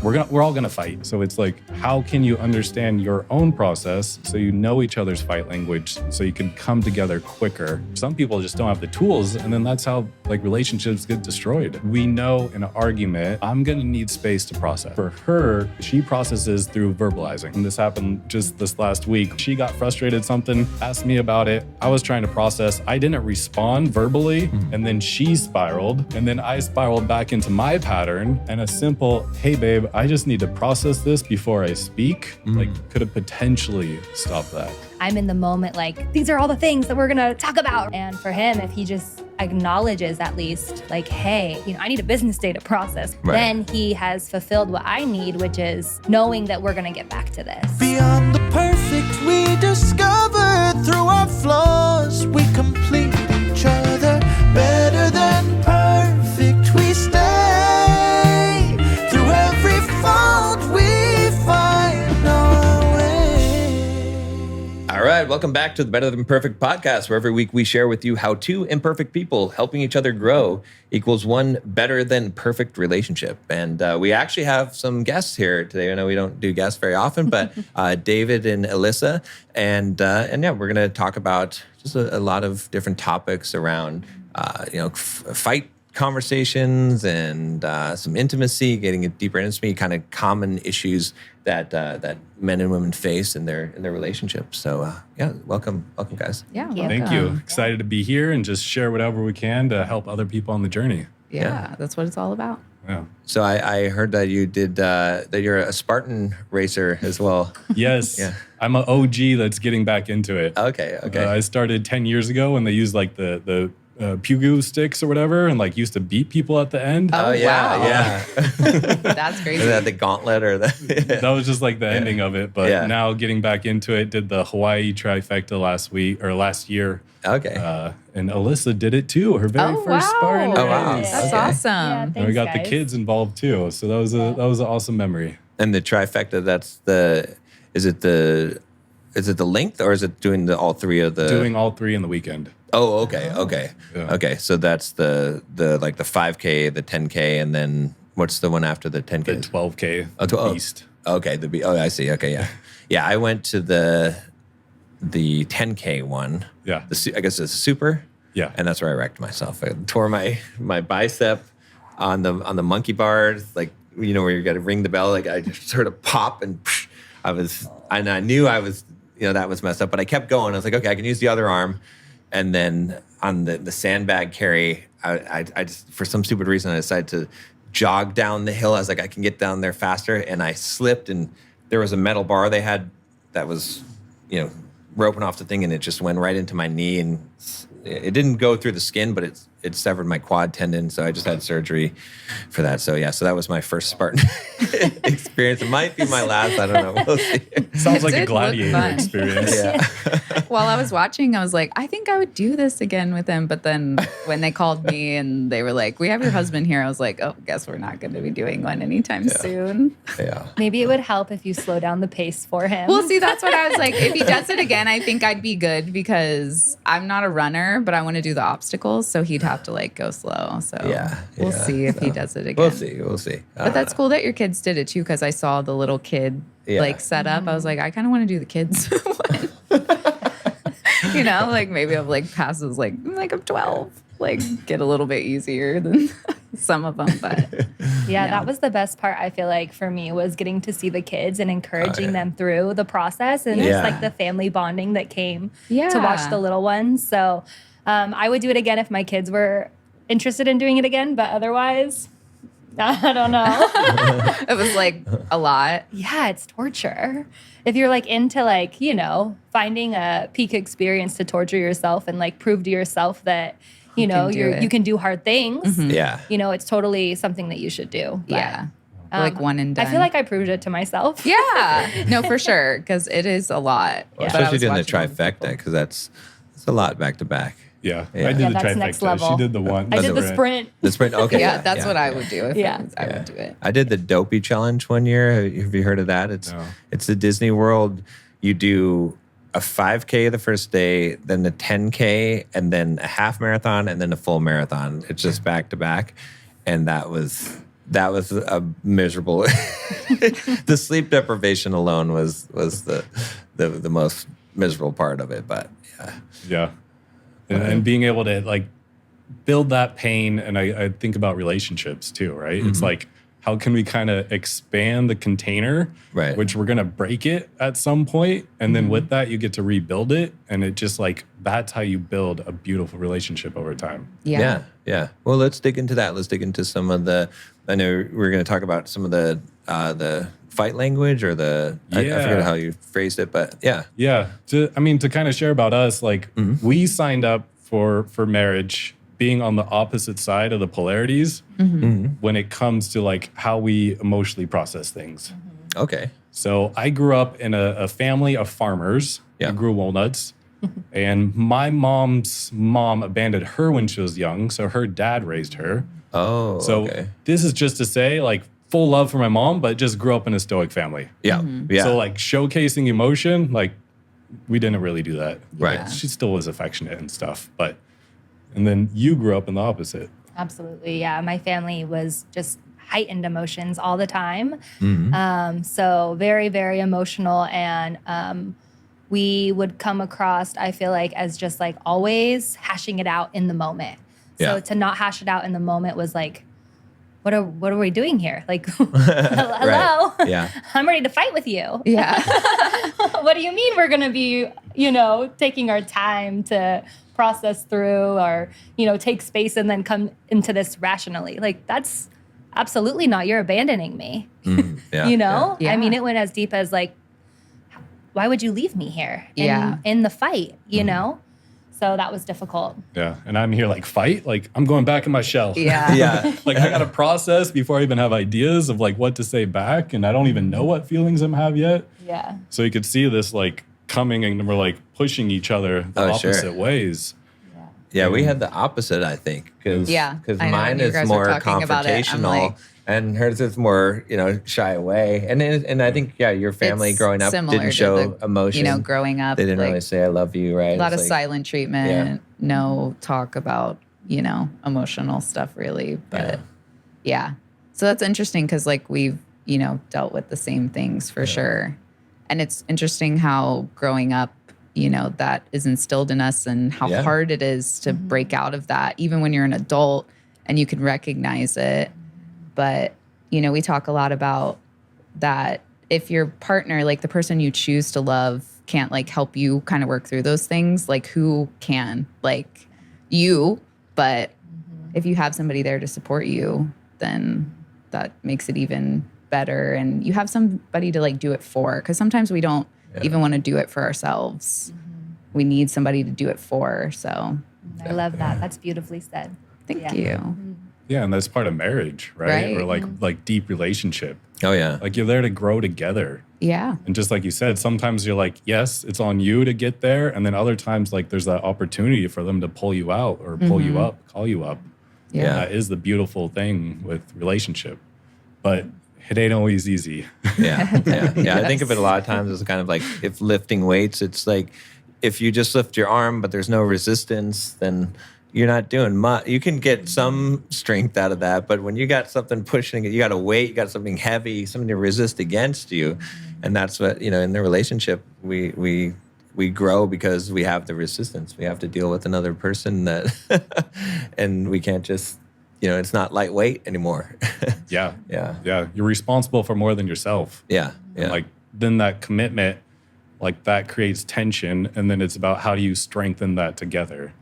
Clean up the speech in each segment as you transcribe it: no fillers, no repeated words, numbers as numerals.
we're all gonna fight. So it's like, how can you understand your own process so you know each other's fight language so you can come together quicker? Some people just don't have the tools, and then that's how like relationships get destroyed. We know in an argument, I'm gonna need space to process. For her, she processes through verbalizing. And this happened just this last week. She got frustrated something, asked me about it. I was trying to process. I didn't respond verbally, and then she spiraled, and then I spiraled back into my pattern. And a simple, hey babe, I just need to process this before I speak, like could have potentially stopped that. I'm in the moment like, these are all the things that we're gonna talk about. And for him, if he just acknowledges at least like, hey, I need a business day to process, then he has fulfilled what I need, which is knowing that we're gonna get back to this. Beyond the perfect we discover, through our flaws we complete each other. Better than perfect we stay, through every fault we find our way. All right, welcome back to the Better Than Perfect podcast, where every week we share with you how two imperfect people helping each other grow equals one better than perfect relationship. And we actually have some guests here today. I know we don't do guests very often, but David and Alyssa. And yeah, we're going to talk about just a lot of different topics around, fight conversations and some intimacy, getting a deeper intimacy, kind of common issues that men and women face in their relationships. So yeah, welcome guys. Yeah, Thank you. Excited to be here and just share whatever we can to help other people on the journey. Yeah, that's what it's all about. Yeah. So I heard that you did that you're a Spartan racer as well. Yes. Yeah. I'm an OG that's getting back into it. Okay. I started 10 years ago when they used like the Pugu sticks or whatever, and like used to beat people at the end. Oh, yeah, wow. yeah. That's crazy. Is that the gauntlet or the? That was just like the ending of it. But now getting back into it, did the Hawaii trifecta last year. Okay. And Alyssa did it too. Her very first Spartan race. Oh, wow. That's Okay. awesome. Yeah, And we thanks, got guys. the kids involved too. So that was an awesome memory. And the trifecta, is it the length or is it doing all three of the? Doing all three in the weekend. Oh, okay. Yeah. Okay, so that's the like the 5K, the 10K, and then what's the one after the 10K? The 12K Beast. Okay, I see. Okay, yeah. Yeah, I went to the 10K one. Yeah. I guess it's a super. Yeah. And that's where I wrecked myself. I tore my bicep on the monkey bars, like where you got to ring the bell. Like I just sort of pop and I knew I was that was messed up, but I kept going. I was like, okay, I can use the other arm. And then on the sandbag carry, I just, for some stupid reason, I decided to jog down the hill. I was like, I can get down there faster. And I slipped, and there was a metal bar they had that was, roping off the thing, and it just went right into my knee. And it didn't go through the skin, but it severed my quad tendon. So I just had surgery for that. So yeah, so that was my first Spartan experience. It might be my last. I don't know. We'll see. Sounds like a did look gladiator fun. experience. Yeah. While I was watching, I was like, I think I would do this again with him. But then when they called me and they were like, we have your husband here, I was like, oh, guess we're not going to be doing one anytime soon. Yeah. Maybe it would help if you slow down the pace for him. Well, see, that's what I was like. If he does it again, I think I'd be good because I'm not a runner, but I want to do the obstacles. So he'd have to like go slow. So we'll see if he does it again. We'll see. But that's cool that your kids did it too, because I saw the little kid like set up. I was like, I kind of want to do the kids one. Like maybe I'll like passes like I'm 12, like get a little bit easier than some of them. But yeah, that was the best part, I feel like, for me, was getting to see the kids and encouraging them through the process and just like the family bonding that came to watch the little ones. So I would do it again if my kids were interested in doing it again, but otherwise, I don't know. It was like a lot. Yeah, it's torture. If you're like into like, finding a peak experience to torture yourself and like prove to yourself that, you can do hard things. Mm-hmm. Yeah. It's totally something that you should do. But, Yeah. Like one and done. I feel like I proved it to myself. Yeah. No, for sure. Because it is a lot. Well, But I especially was doing the watching other trifecta, people. because that's a lot back to back. Yeah. Yeah. I did Yeah, the that's trifecta. next level. She did the one. I did the sprint. The sprint. Okay. Yeah, that's what I would do if Yeah. I would do it. I did the Dopey Challenge one year. Have you heard of that? It's the Disney World. You do a 5K the first day, then the 10K, and then a half marathon, and then a full marathon. It's just back to back. And that was that was a miserable. The sleep deprivation alone was the most miserable part of it. But yeah, and being able to like build that pain, and I think about relationships too, right? It's like, how can we kind of expand the container, right? Which we're gonna break it at some point, and then with that you get to rebuild it, and it just like that's how you build a beautiful relationship over time. Yeah. Well, let's dig into that. Let's dig into some of the. I know we're going to talk about some of the fight language or the. I forget how you phrased it, but yeah. Yeah. To kind of share about us, like we signed up for marriage being on the opposite side of the polarities when it comes to like how we emotionally process things. Okay. So I grew up in a family of farmers who grew walnuts. And my mom's mom abandoned her when she was young, so her dad raised her. Oh, so this is just to say, like, full love for my mom, but just grew up in a stoic family. Yeah. So, like, showcasing emotion, like, we didn't really do that. Right. She still was affectionate and stuff, and then you grew up in the opposite. Absolutely, yeah. My family was just heightened emotions all the time. So very, very emotional, and we would come across, I feel like, as just like always hashing it out in the moment. So to not hash it out in the moment was like, what are we doing here? Like, hello, Yeah, I'm ready to fight with you. Yeah. What do you mean we're going to be, taking our time to process through or, take space and then come into this rationally? Like, that's absolutely not. You're abandoning me. Yeah. I mean, it went as deep as like, why would you leave me here in the fight, So that was difficult. Yeah. And I'm here like, fight? Like, I'm going back in my shell. Yeah. Like, I got to process before I even have ideas of like what to say back. And I don't even know what feelings I'm have yet. Yeah. So you could see this like coming, and we're like pushing each other the opposite ways. Yeah, we had the opposite, I think, because mine is more confrontational, and hers is more, shy away. And I think, your family It's growing up didn't show emotion. Growing up, they didn't really say "I love you," right? A lot of silent treatment, no talk about emotional stuff really. But so that's interesting because like we've dealt with the same things for sure, and it's interesting how growing up, that is instilled in us and how hard it is to break out of that, even when you're an adult and you can recognize it. But, we talk a lot about that if your partner, like the person you choose to love, can't like help you kind of work through those things, like who can? Like you, but if you have somebody there to support you, then that makes it even better. And you have somebody to like do it for, because sometimes we don't even want to do it for ourselves. We need somebody to do it for. So I love that. That's beautifully said. Thank you. Yeah, and that's part of marriage, right? Or like deep relationship. Oh yeah. Like you're there to grow together. Yeah. And just like you said, sometimes you're like, yes, it's on you to get there. And then other times like there's that opportunity for them to pull you out or pull you up, call you up. Yeah. And that is the beautiful thing with relationship. But it ain't always easy. Yeah. I think of it a lot of times as kind of like if lifting weights, it's like if you just lift your arm but there's no resistance, then you're not doing much. You can get some strength out of that, but when you got something pushing it, you got a weight, you got something heavy, something to resist against you, and that's what in the relationship we grow because we have the resistance. We have to deal with another person that, and we can't just it's not lightweight anymore. Yeah. You're responsible for more than yourself. Yeah. And like then that commitment, like that creates tension, and then it's about how do you strengthen that together.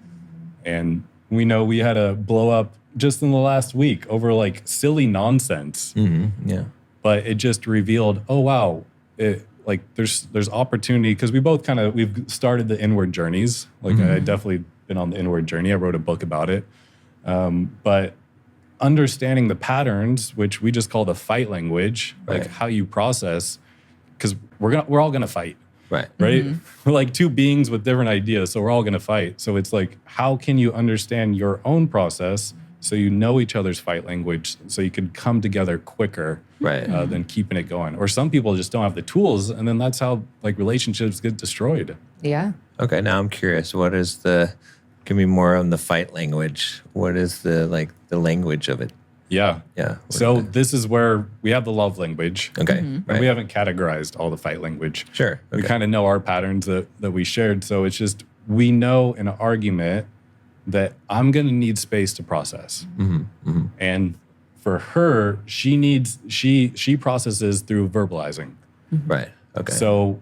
And we know we had a blow up just in the last week over like silly nonsense. Yeah. But it just revealed, oh wow, like there's opportunity because we've started the inward journeys. Like I definitely been on the inward journey. I wrote a book about it. But understanding the patterns, which we just call the fight language, like how you process, because we're all gonna fight. Right. We're like two beings with different ideas, so we're all going to fight. So it's like, how can you understand your own process so you know each other's fight language so you can come together quicker than keeping it going? Or some people just don't have the tools, and then that's how like relationships get destroyed. Yeah. Okay, now I'm curious. What is give me more on the fight language. What is the language of it? Yeah. Yeah. So this is where we have the love language. Okay. And Right. we haven't categorized all the fight language. Sure. We Okay. kind of know our patterns that we shared. So it's just, we know in an argument that I'm going to need space to process. And for her, she processes through verbalizing. Right. Okay. So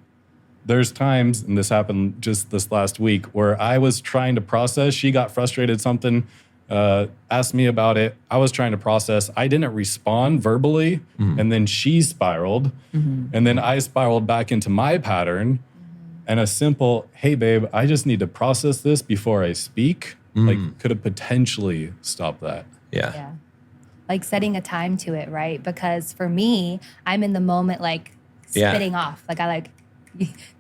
there's times, and this happened just this last week, where I was trying to process. She got frustrated, something, asked me about it. I was trying to process. I didn't respond verbally, and then she spiraled. And then I spiraled back into my pattern. And a simple, hey, babe, I just need to process this before I speak, like could have potentially stopped that. Yeah. Yeah. Like setting a time to it, right? Because for me, I'm in the moment, like spitting off. Like I like,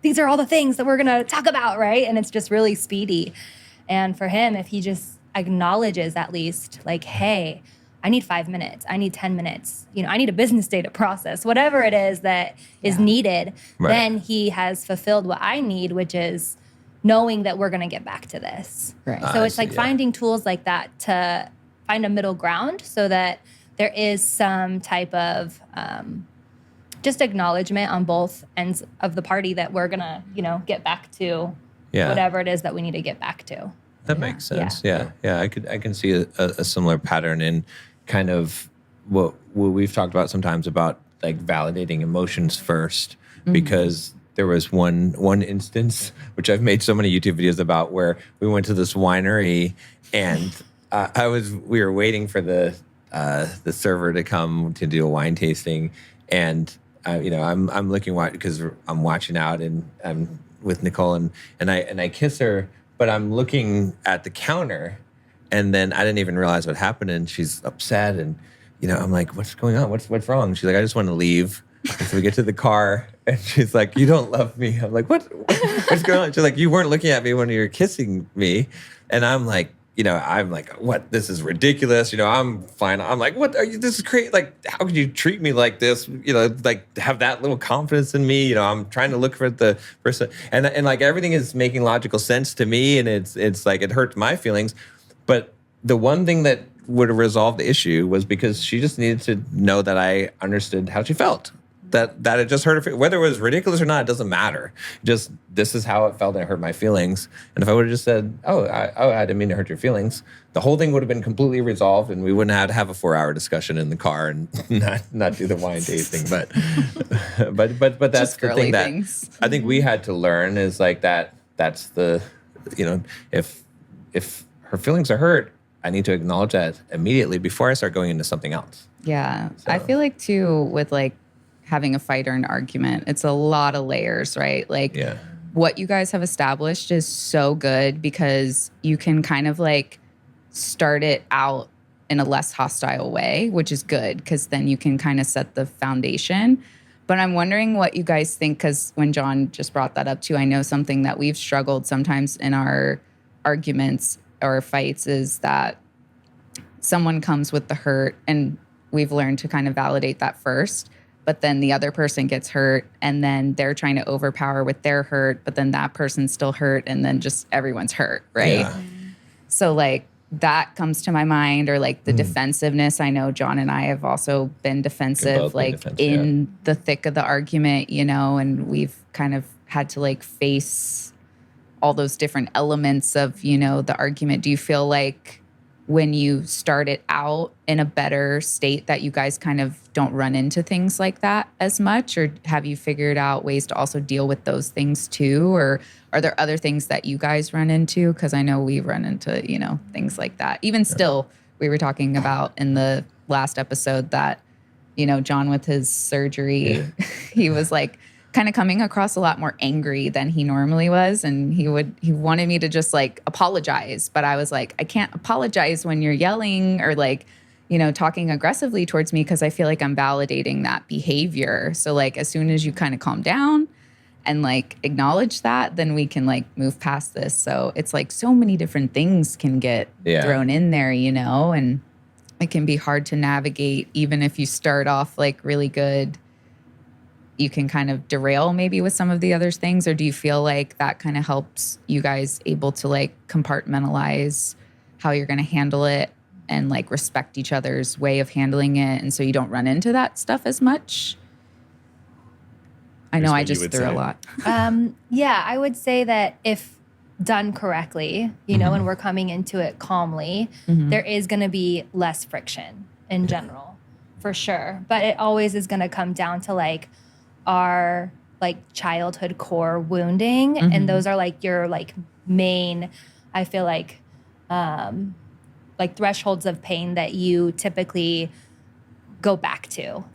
these are all the things that we're going to talk about, right? And it's just really speedy. And for him, if he just acknowledges at least like, hey, I need 5 minutes. I need 10 minutes. You know, I need a business day to process whatever it is that is needed. Right. Then he has fulfilled what I need, which is knowing that we're going to get back to this. Right. So it's like finding tools like that to find a middle ground so that there is some type of just acknowledgement on both ends of the party that we're going to, you know, get back to whatever it is that we need to get back to. That makes sense. Yeah. I can see a similar pattern in kind of what we've talked about sometimes about like validating emotions first, because there was one instance which I've made so many YouTube videos about where we went to this winery and we were waiting for the server to come to do a wine tasting, and I'm looking because I'm watching out and I'm with Nicole and I kiss her, but I'm looking at the counter, and then I didn't even realize what happened, and she's upset, and I'm like, what's going on? What's wrong? She's like, I just want to leave. And so we get to the car, and she's like, you don't love me. I'm like, what's going on? She's like, you weren't looking at me when you were kissing me. And I'm like, what? This is ridiculous. I'm fine. I'm like, what are you? This is crazy. Like, how could you treat me like this? Like have that little confidence in me. I'm trying to look for the person, and like everything is making logical sense to me, and it's like it hurts my feelings. But the one thing that would have resolved the issue was because she just needed to know that I understood how she felt. That it just hurt her. Whether it was ridiculous or not, it doesn't matter. Just this is how it felt, and it hurt my feelings. And if I would have just said, I didn't mean to hurt your feelings, the whole thing would have been completely resolved, and we wouldn't have to have a 4-hour discussion in the car and not do the wine tasting. But that's the thing that I think we had to learn is like that. That's the if her feelings are hurt, I need to acknowledge that immediately before I start going into something else. Yeah, So. I feel like too with like having a fight or an argument, it's a lot of layers, right? Like what you guys have established is so good because you can kind of like start it out in a less hostile way, which is good because then you can kind of set the foundation. But I'm wondering what you guys think, because when John just brought that up too, I know something that we've struggled sometimes in our arguments or fights is that someone comes with the hurt, and we've learned to kind of validate that first. But then the other person gets hurt, and then they're trying to overpower with their hurt, but then that person's still hurt, and then just everyone's hurt, right? Yeah. So like that comes to my mind, or like the defensiveness. I know John and I have also been defensive, like in the thick of the argument, and we've kind of had to like face all those different elements of, the argument. Do you feel like when you start it out in a better state that you guys kind of don't run into things like that as much? Or have you figured out ways to also deal with those things too? Or are there other things that you guys run into? Because I know we run into, things like that. Even still, we were talking about in the last episode that, John with his surgery, he was like kind of coming across a lot more angry than he normally was. And he wanted me to just like apologize. But I was like, I can't apologize when you're yelling or like, talking aggressively towards me, because I feel like I'm validating that behavior. So like as soon as you kind of calm down and like acknowledge that, then we can like move past this. So it's like so many different things can get thrown in there, and it can be hard to navigate. Even if you start off like really good, you can kind of derail maybe with some of the other things. Or do you feel like that kind of helps you guys able to like compartmentalize how you're going to handle it and like respect each other's way of handling it, and so you don't run into that stuff as much? I know I just threw a lot. Yeah, I would say that if done correctly, you know, and we're coming into it calmly, there is going to be less friction in general, for sure. But it always is going to come down to like our like childhood core wounding, and those are like your like main, I feel like thresholds of pain that you typically go back to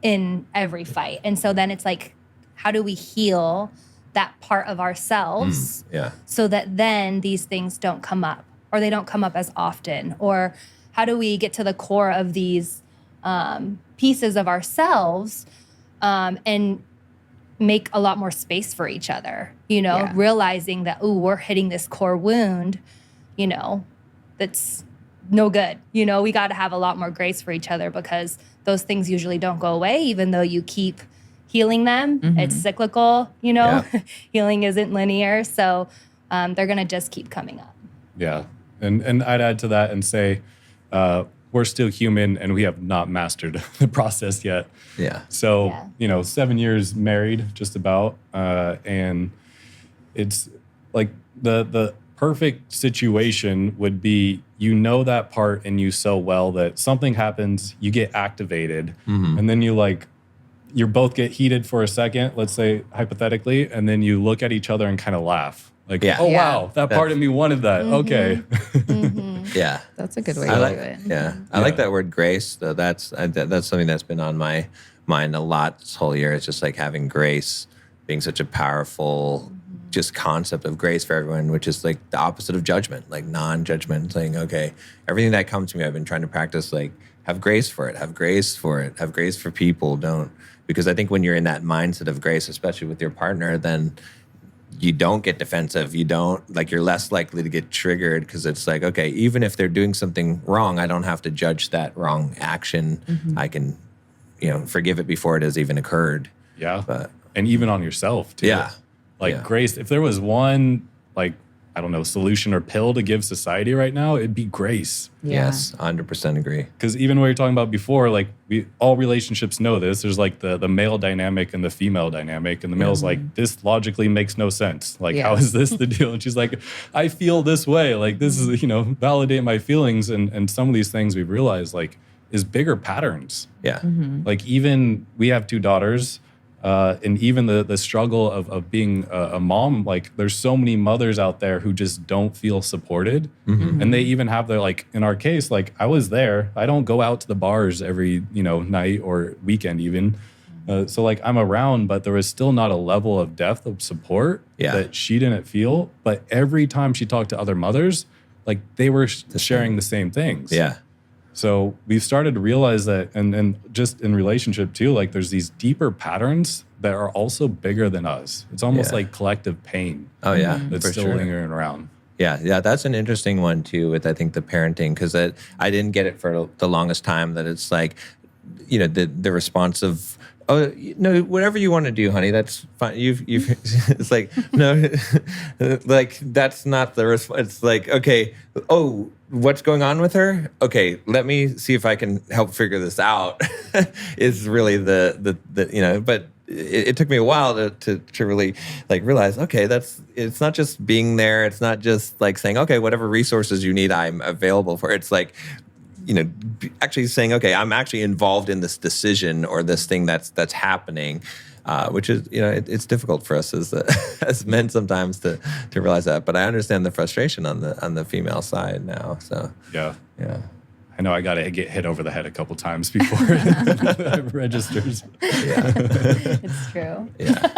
in every fight. And so then it's like, how do we heal that part of ourselves so that then these things don't come up, or they don't come up as often? Or how do we get to the core of these pieces of ourselves and make a lot more space for each other, you know, realizing that, ooh, we're hitting this core wound, you know, that's no good. You know, we got to have a lot more grace for each other, because those things usually don't go away, even though you keep healing them. It's cyclical, you know, healing isn't linear. So they're going to just keep coming up. Yeah. And I'd add to that and say, we're still human and we have not mastered the process yet. Yeah. So, you know, 7 years married, just about. And it's like the perfect situation would be, you know, that part in you so well that something happens, you get activated, and then you both get heated for a second, let's say hypothetically, and then you look at each other and kind of laugh. Like, wow, that part of me wanted that. Okay. Yeah. That's a good way to do it. Yeah. I like that word grace, though. That's something that's been on my mind a lot this whole year. It's just like having grace being such a powerful just concept of grace for everyone, which is like the opposite of judgment, like non-judgment, saying, okay, everything that comes to me, I've been trying to practice, like, have grace for it, have grace for it, have grace for people. Because I think when you're in that mindset of grace, especially with your partner, then you don't get defensive. You don't, like, you're less likely to get triggered, because it's like, okay, even if they're doing something wrong, I don't have to judge that wrong action. I can, forgive it before it has even occurred. Yeah. And even on yourself too. Yeah. Grace, if there was one, I don't know, solution or pill to give society right now, it'd be grace. Yeah. Yes, 100% agree. Because even what you're talking about before, all relationships know this. There's the male dynamic and the female dynamic. And the male's like, this logically makes no sense. How is this the deal? And she's like, I feel this way. This is, validate my feelings. And some of these things we've realized, is bigger patterns. Yeah. Even, we have 2 daughters. And even the struggle of being a mom, there's so many mothers out there who just don't feel supported. And they even have their, in our case, I was there. I don't go out to the bars every, night or weekend even. So I'm around, but there was still not a level of depth of support that she didn't feel. But every time she talked to other mothers, they were sharing the same things. Yeah. So we've started to realize that, and just in relationship too, there's these deeper patterns that are also bigger than us. It's almost like collective pain. Oh yeah, that's still lingering around. Yeah, that's an interesting one too. With I think the parenting, because I didn't get it for the longest time. That it's the response of, oh no, whatever you want to do, honey, that's fine. You've it's no, that's not the response. It's okay, oh, what's going on with her? Okay, let me see if I can help figure this out. Is really the but it took me a while to really realize, okay, it's not just being there. It's not just saying, okay, whatever resources you need, I'm available for. It's actually saying, okay, I'm actually involved in this decision or this thing that's happening, which is, it's difficult for us as men sometimes to realize that. But I understand the frustration on the female side now. So yeah. I know I got to get hit over the head a couple times before it registers. Yeah, it's true. Yeah.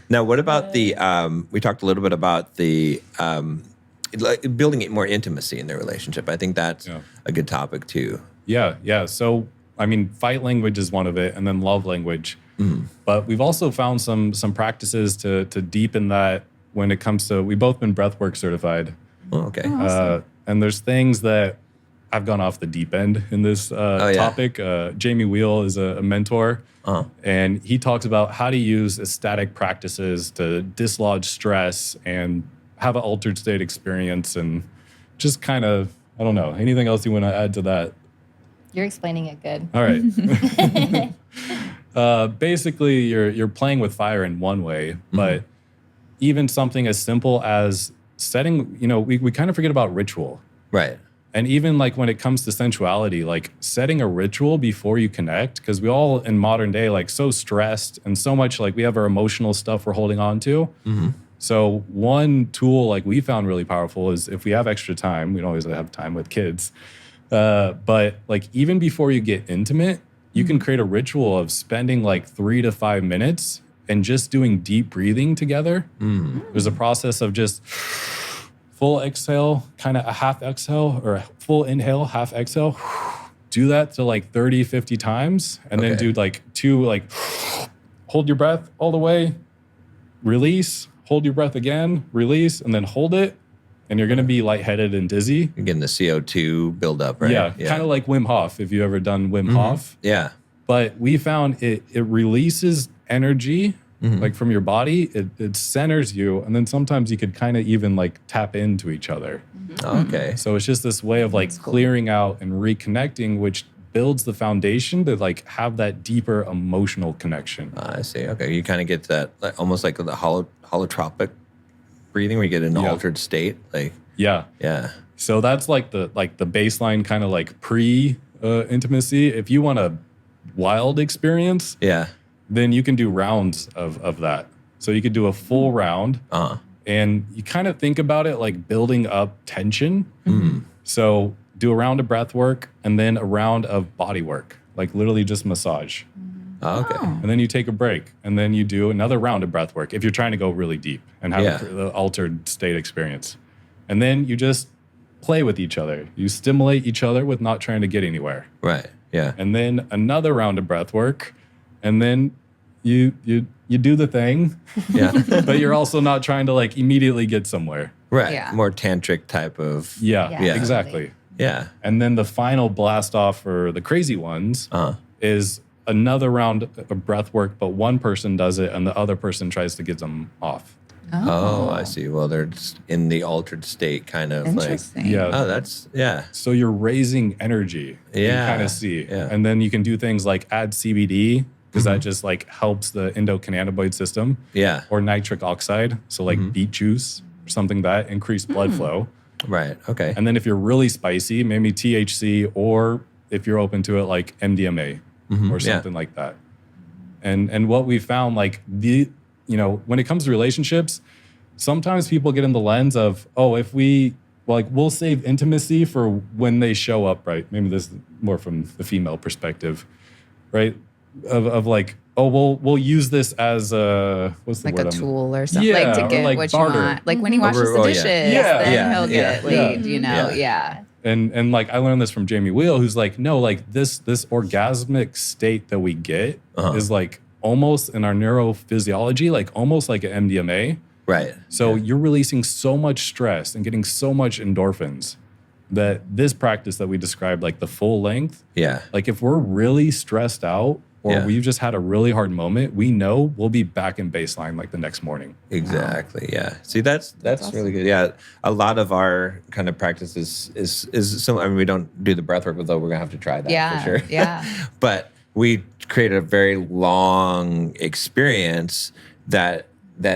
Now, what about we talked a little bit about the building more intimacy in their relationship. I think that's a good topic too. Yeah. So, fight language is one of it, and then love language. But we've also found some practices to deepen that when it comes to, we've both been Breathwork certified. Oh, okay. Awesome. And there's things that I've gone off the deep end in this topic. Jamie Wheel is a mentor, and he talks about how to use ecstatic practices to dislodge stress and have an altered state experience and just kind of, I don't know, anything else you want to add to that? You're explaining it good. All right. Basically, you're playing with fire in one way, but even something as simple as setting, we kind of forget about ritual. Right. And even like when it comes to sensuality, like setting a ritual before you connect, because we all in modern day, like so stressed and so much like we have our emotional stuff we're holding on to. So one tool like we found really powerful is if we have extra time, we don't always have time with kids. But like even before you get intimate, you can create a ritual of spending like 3 to 5 minutes and just doing deep breathing together. There's a process of just full exhale, kind of a half exhale, or a full inhale, half exhale. Do that to like 30, 50 times. And then do like 2, like hold your breath all the way, release, hold your breath again, release, and then hold it. And you're going to be lightheaded and dizzy. You're getting the CO2 buildup, right? Yeah. Kind of like Wim Hof, if you ever done Wim Hof. Yeah. But we found it releases energy like from your body. It centers you. And then sometimes you could kind of even like tap into each other. Okay. So it's just this way of like clearing out and reconnecting, which builds the foundation to like have that deeper emotional connection. I see. Okay. You kind of get that like, almost like the holotropic breathing where you get in an altered state. Like, yeah. So that's like the baseline kind of like pre-intimacy. If you want a wild experience, then you can do rounds of that. So you could do a full round, and you kind of think about it like building up tension. So do a round of breath work and then a round of body work, like literally just massage. Okay. And then you take a break, and then you do another round of breath work if you're trying to go really deep and have the altered state experience. And then you just play with each other. You stimulate each other with not trying to get anywhere. Right. Yeah. And then another round of breath work, and then you do the thing. Yeah. But you're also not trying to like immediately get somewhere. Right. Yeah. More tantric type of. Yeah. Yeah. Exactly. Yeah. And then the final blast off for the crazy ones is another round of breath work, but one person does it and the other person tries to get them off. Oh, I see. Well, they're just in the altered state, kind of like. Interesting. Oh, that's So you're raising energy. You kind of see. Yeah. And then you can do things like add CBD, because that just like helps the endocannabinoid system. Yeah. Or nitric oxide. So like beet juice or something that increase blood flow. Right. Okay. And then if you're really spicy, maybe THC, or if you're open to it, like MDMA or something like that. And what we found, like when it comes to relationships, sometimes people get in the lens of, if we'll save intimacy for when they show up, right? Maybe this is more from the female perspective, right? Of like, we'll use this as what's the like word? a tool or something, Yeah, like to or get like what barter. you want. Like when he washes the dishes, then he'll get laid, Yeah. And like I learned this from Jamie Wheel, who's like, no, like this orgasmic state that we get is like almost in our neurophysiology, like almost like an MDMA. Right. So you're releasing so much stress and getting so much endorphins that this practice that we described, like the full length, like if we're really stressed out or we've just had a really hard moment, we know we'll be back in baseline like the next morning. Exactly. Yeah. See, that's awesome. Really good. Yeah. A lot of our kind of practice is some. I mean, we don't do the breath work, although we're gonna have to try that for sure. Yeah. But we create a very long experience that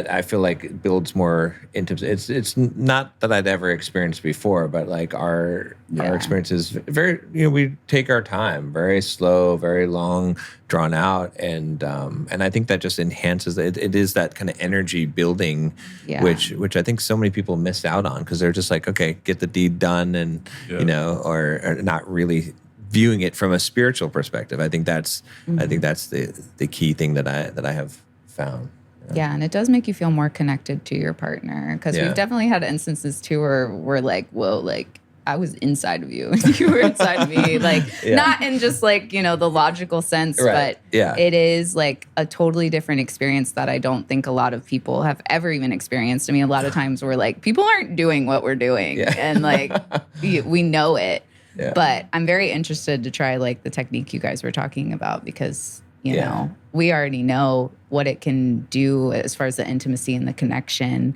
I feel like builds more intimacy. It's not that I'd ever experienced before, but like our experience is very, we take our time, very slow, very long, drawn out. And I think that just enhances it. It is that kind of energy building, which I think so many people miss out on because they're just like, okay, get the deed done and, or not really viewing it from a spiritual perspective. I think that's the key thing that I have found. Yeah, and it does make you feel more connected to your partner because we've definitely had instances too where we're like, whoa, like I was inside of you and you were inside of me. Like not in just like, the logical sense, but it is like a totally different experience that I don't think a lot of people have ever even experienced. I mean, a lot of times we're like, people aren't doing what we're doing and like we know it. Yeah. But I'm very interested to try like the technique you guys were talking about because you know, we already know what it can do as far as the intimacy and the connection.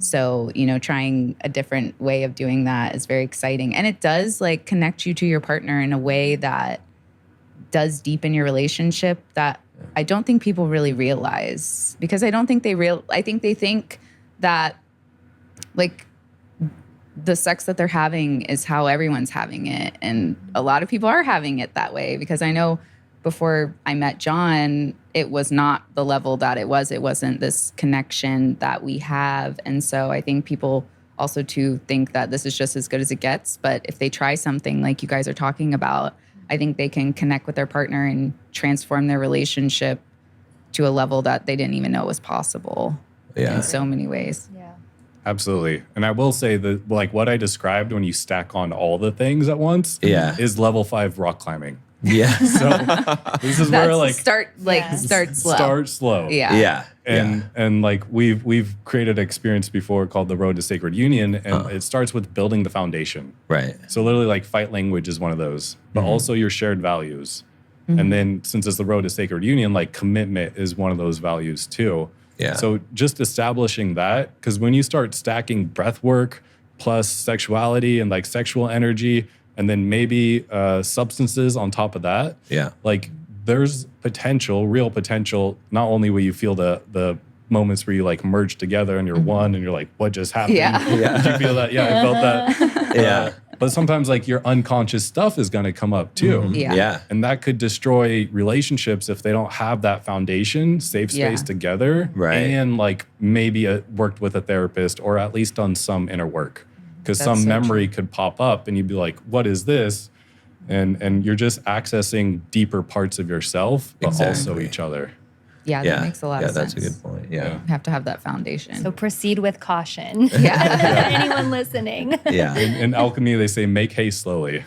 So, you know, trying a different way of doing that is very exciting. And it does like connect you to your partner in a way that does deepen your relationship that I don't think people really realize, because I don't think I think they think that like the sex that they're having is how everyone's having it. And a lot of people are having it that way, because I know before I met John, it was not the level that it was. It wasn't this connection that we have. And so I think people also too think that this is just as good as it gets. But if they try something like you guys are talking about, I think they can connect with their partner and transform their relationship to a level that they didn't even know was possible in so many ways. Yeah. Absolutely. And I will say that like what I described when you stack on all the things at once is level 5 rock climbing. Yeah. So this is where like start slow. Start slow. Yeah. Yeah. And like we've created an experience before called the Road to Sacred Union, and it starts with building the foundation. Right. So literally like fight language is one of those, but also your shared values. And then since it's the Road to Sacred Union, like commitment is one of those values too. Yeah. So just establishing that, because when you start stacking breath work plus sexuality and like sexual energy, and then maybe substances on top of that, like there's potential, real potential, not only will you feel the moments where you like merge together and you're one and you're like, what just happened? Did you feel that? Yeah, I felt that. But sometimes like your unconscious stuff is going to come up too. And that could destroy relationships if they don't have that foundation, safe space together, and like maybe worked with a therapist or at least done some inner work. Because some memory could pop up and you'd be like, what is this? And you're just accessing deeper parts of yourself, but also each other. Yeah, that makes a lot of sense. That's a good point. Yeah. You have to have that foundation. So proceed with caution. Anyone listening. In alchemy, they say make hay slowly.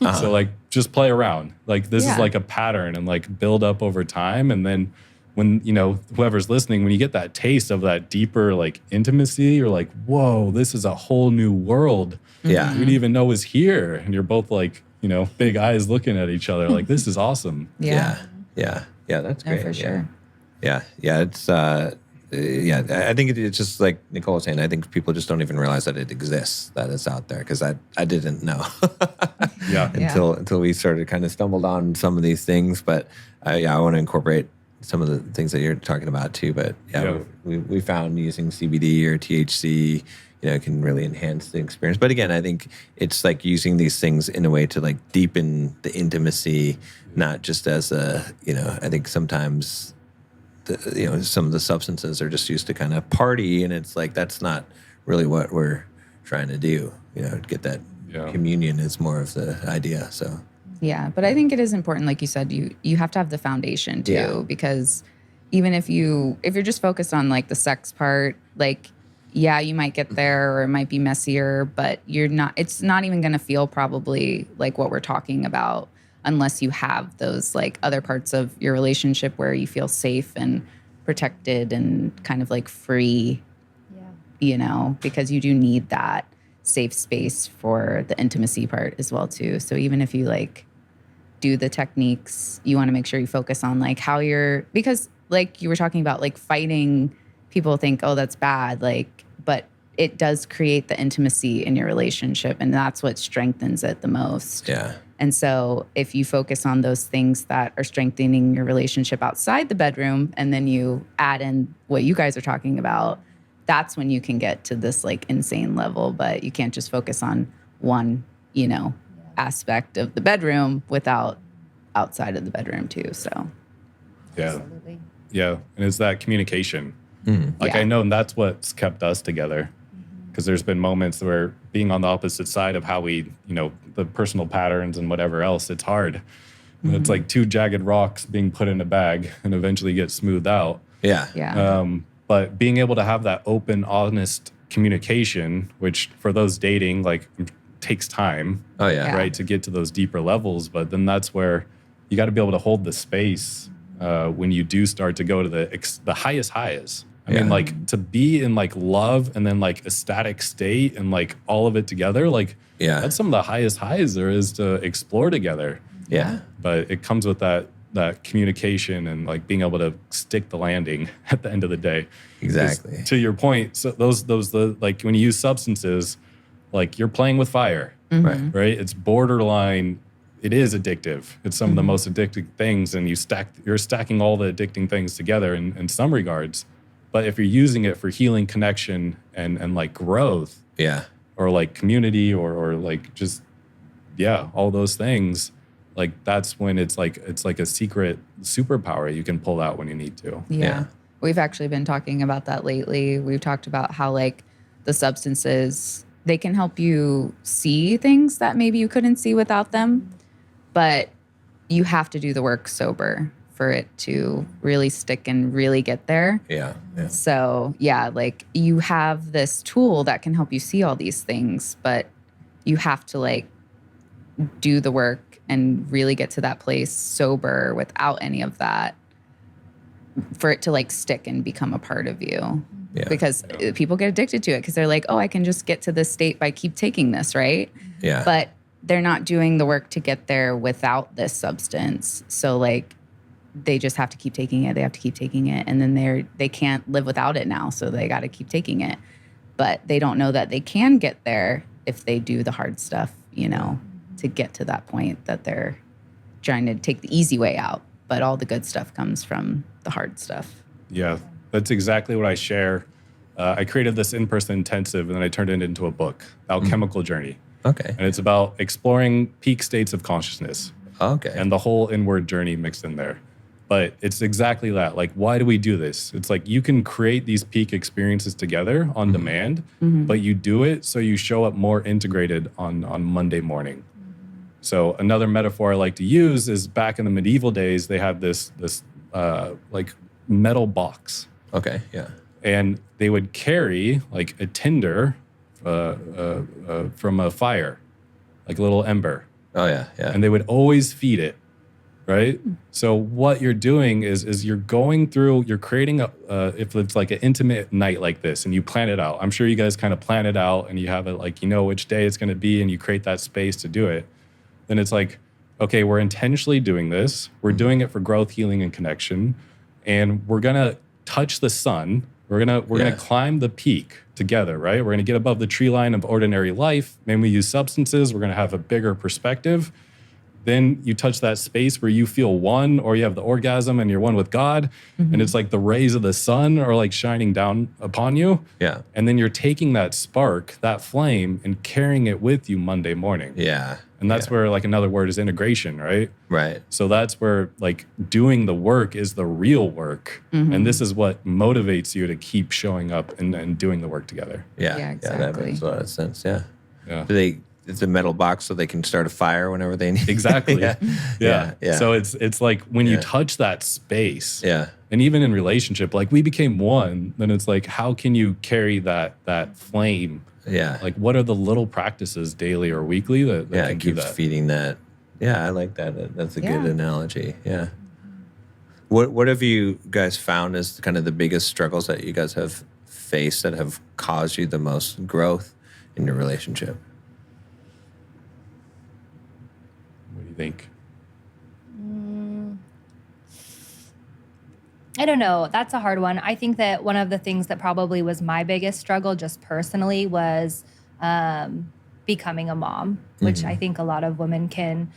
So like just play around. Like this is like a pattern and like build up over time. And then when, you know, whoever's listening, when you get that taste of that deeper like intimacy, you're like, whoa, this is a whole new world. We didn't even know was here. And you're both like, you know, big eyes looking at each other like, this is awesome. Yeah, that's great. For sure. It's I think it's just like Nicole was saying, I think people just don't even realize that it exists, that it's out there, because I didn't know until we started kind of stumbled on some of these things. But I want to incorporate some of the things that you're talking about too. But we found using CBD or THC, you know, can really enhance the experience. But again, I think it's like using these things in a way to like deepen the intimacy, not just as a, you know, I think sometimes some of the substances are just used to kind of party, and it's like that's not really what we're trying to do. You know, get that communion is more of the idea. So yeah, but I think it is important, like you said, you have to have the foundation too, because even if you're just focused on like the sex part, like you might get there or it might be messier, but it's not even going to feel probably like what we're talking about unless you have those like other parts of your relationship where you feel safe and protected and kind of like free, you know, because you do need that safe space for the intimacy part as well too. So even if you like do the techniques, you want to make sure you focus on like how because like you were talking about like fighting, people think, oh, that's bad. Like, but it does create the intimacy in your relationship, and that's what strengthens it the most. Yeah. And so if you focus on those things that are strengthening your relationship outside the bedroom, and then you add in what you guys are talking about, that's when you can get to this like insane level. But you can't just focus on one, you know, aspect of the bedroom without outside of the bedroom too. So Absolutely. And it's that communication. Like I know that's what's kept us together, because there's been moments where being on the opposite side of how we, you know, the personal patterns and whatever else, it's hard. It's like two jagged rocks being put in a bag and eventually get smoothed out. But being able to have that open, honest communication, which for those dating, like takes time, right, to get to those deeper levels. But then that's where you got to be able to hold the space when you do start to go to the highest highs. I mean, like to be in like love and then like ecstatic state and like all of it together, like that's some of the highest highs there is to explore together. But it comes with that that communication and like being able to stick the landing at the end of the day. Exactly. To your point, so those like when you use substances, like you're playing with fire, right? It's borderline. It is addictive. It's some of the most addictive things, and you're stacking all the addicting things together in some regards. But if you're using it for healing, connection, and like growth, or like community, or like just all those things, like that's when it's like a secret superpower you can pull out when you need to. Yeah. We've actually been talking about that lately. We've talked about how like the substances, they can help you see things that maybe you couldn't see without them, but you have to do the work sober for it to really stick and really get there. Yeah. So like you have this tool that can help you see all these things, but you have to like do the work and really get to that place sober without any of that for it to like stick and become a part of you. Because people get addicted to it because they're like, oh, I can just get to this state by keep taking this, right? Yeah. But they're not doing the work to get there without this substance. So like they just have to keep taking it. They have to keep taking it. And then they can't live without it now. So they got to keep taking it. But they don't know that they can get there if they do the hard stuff, you know, to get to that point that they're trying to take the easy way out. But all the good stuff comes from the hard stuff. Yeah, that's exactly what I share. I created this in-person intensive, and then I turned it into a book, Alchemical Journey. Okay. And it's about exploring peak states of consciousness. Okay. And the whole inward journey mixed in there. But it's exactly that. Like, why do we do this? It's like you can create these peak experiences together on demand, but you do it so you show up more integrated on Monday morning. So another metaphor I like to use is back in the medieval days, they had this like metal box. Okay, yeah. And they would carry like a tinder from a fire, like a little ember. Oh, yeah. And they would always feed it, right? So what you're doing is you're going through, you're creating if it's like an intimate night like this and you plan it out. I'm sure you guys kind of plan it out and you have it like, you know which day it's going to be and you create that space to do it. Then it's like, okay, we're intentionally doing this. We're doing it for growth, healing, and connection. And we're going to touch the sun. We're gonna climb the peak together, right? We're gonna get above the tree line of ordinary life. Then we use substances. We're gonna have a bigger perspective. Then you touch that space where you feel one, or you have the orgasm and you're one with God. And it's like the rays of the sun are like shining down upon you. Yeah. And then you're taking that spark, that flame, and carrying it with you Monday morning. Yeah. And that's where like another word is integration, right? Right. So that's where like doing the work is the real work. And this is what motivates you to keep showing up and doing the work together. Yeah. Yeah, Yeah, that exactly. makes a lot of sense. Yeah. Yeah. It's a metal box so they can start a fire whenever they need. Exactly. Yeah. So it's like when you touch that space. Yeah. And even in relationship, like we became one, then it's like, how can you carry that flame? Yeah. Like what are the little practices daily or weekly that can it do keeps that? feeding that. Yeah, I like that. That's a good analogy. Yeah. What have you guys found as kind of the biggest struggles that you guys have faced that have caused you the most growth in your relationship? What do you think? I don't know. That's a hard one. I think that one of the things that probably was my biggest struggle just personally was becoming a mom, which I think a lot of women can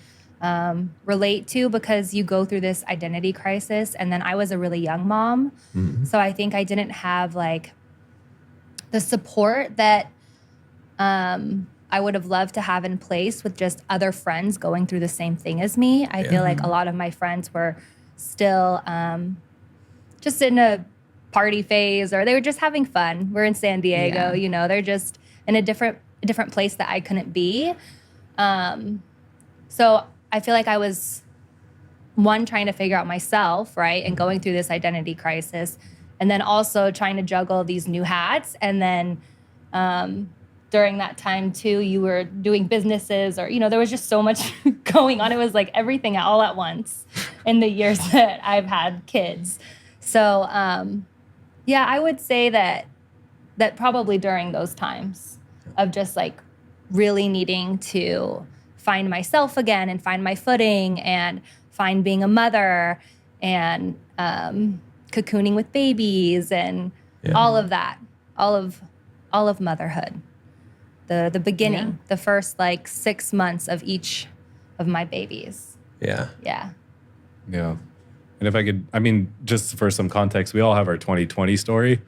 relate to because you go through this identity crisis. And then I was a really young mom. So I think I didn't have like the support that I would have loved to have in place with just other friends going through the same thing as me. I feel like a lot of my friends were still just in a party phase, or they were just having fun. We're in San Diego, you know, they're just in a different place that I couldn't be. So I feel like I was trying to figure out myself, right? And going through this identity crisis, and then also trying to juggle these new hats. And then during that time too, you were doing businesses, or, you know, there was just so much going on. It was like everything all at once in the years that I've had kids. So, I would say that probably during those times of just like really needing to find myself again and find my footing and find being a mother and cocooning with babies and all of that, all of motherhood. The beginning, the first like 6 months of each of my babies. Yeah. Yeah. Yeah. And if I could, I mean, just for some context, we all have our 2020 story.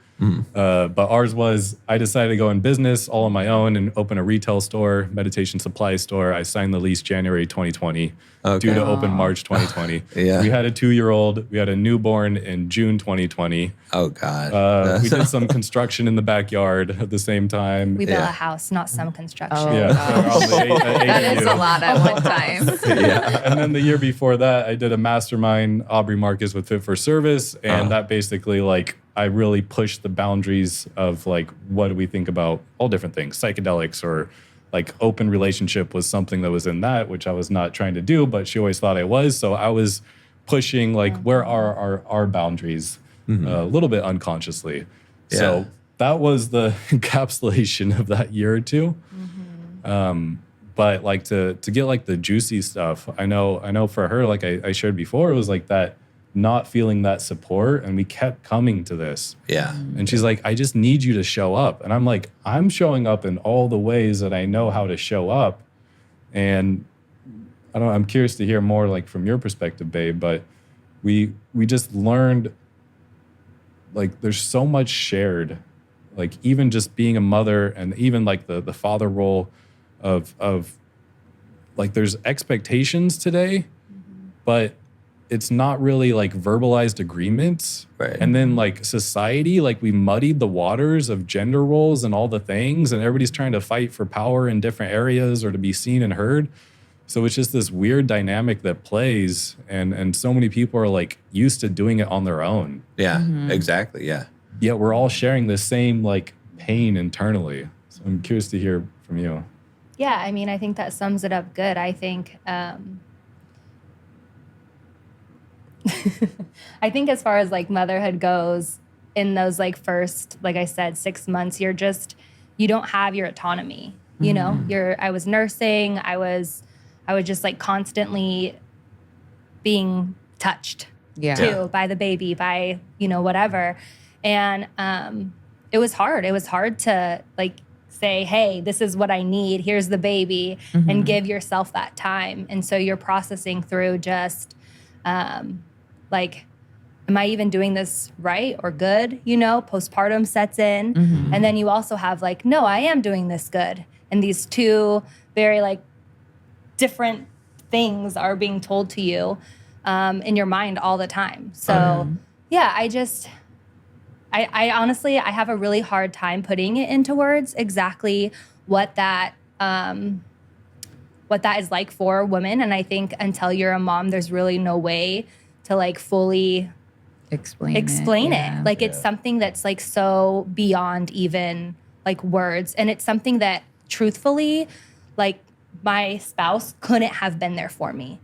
But ours was, I decided to go in business all on my own and open a retail store, meditation supply store. I signed the lease January 2020, due to open March 2020. Yeah. We had a 2-year-old. We had a newborn in June 2020. Oh, God. We did some construction in the backyard at the same time. We built a house, not some construction. Oh, Yeah. that is a lot at one time. And then the year before that, I did a mastermind, Aubrey Marcus with Fit for Service. And that basically like, I really pushed the boundaries of like, what do we think about all different things, psychedelics or like open relationship was something that was in that, which I was not trying to do, but she always thought I was. So I was pushing like, where are our boundaries a little bit unconsciously. Yeah. So that was the encapsulation of that year or two. But like to get like the juicy stuff, I know for her, like I shared before, it was like that not feeling that support, and we kept coming to this. Yeah. And she's like, I just need you to show up. And I'm like, I'm showing up in all the ways that I know how to show up. And I don't know, I'm curious to hear more like from your perspective, babe, but we just learned like there's so much shared, like even just being a mother and even like the father role of like there's expectations today, but it's not really like verbalized agreements. Right. And then like society, like we muddied the waters of gender roles and all the things, and everybody's trying to fight for power in different areas or to be seen and heard. So it's just this weird dynamic that plays, and so many people are like used to doing it on their own. Yeah, exactly. Yeah. Yet we're all sharing the same like pain internally. So I'm curious to hear from you. Yeah, I mean, I think that sums it up good. I think I think as far as like motherhood goes, in those like first, like I said, 6 months, you don't have your autonomy. You know, I was nursing, I was just like constantly being touched too by the baby, by, you know, whatever. And it was hard. It was hard to like say, hey, this is what I need. Here's the baby, and give yourself that time. And so you're processing through just like, am I even doing this right or good? You know, postpartum sets in. And then you also have like, no, I am doing this good. And these two very like different things are being told to you in your mind all the time. So yeah, I honestly, I have a really hard time putting it into words exactly what that is like for women. And I think until you're a mom, there's really no way to like fully explain it. Like it's something that's like so beyond even like words. And it's something that truthfully, like my spouse couldn't have been there for me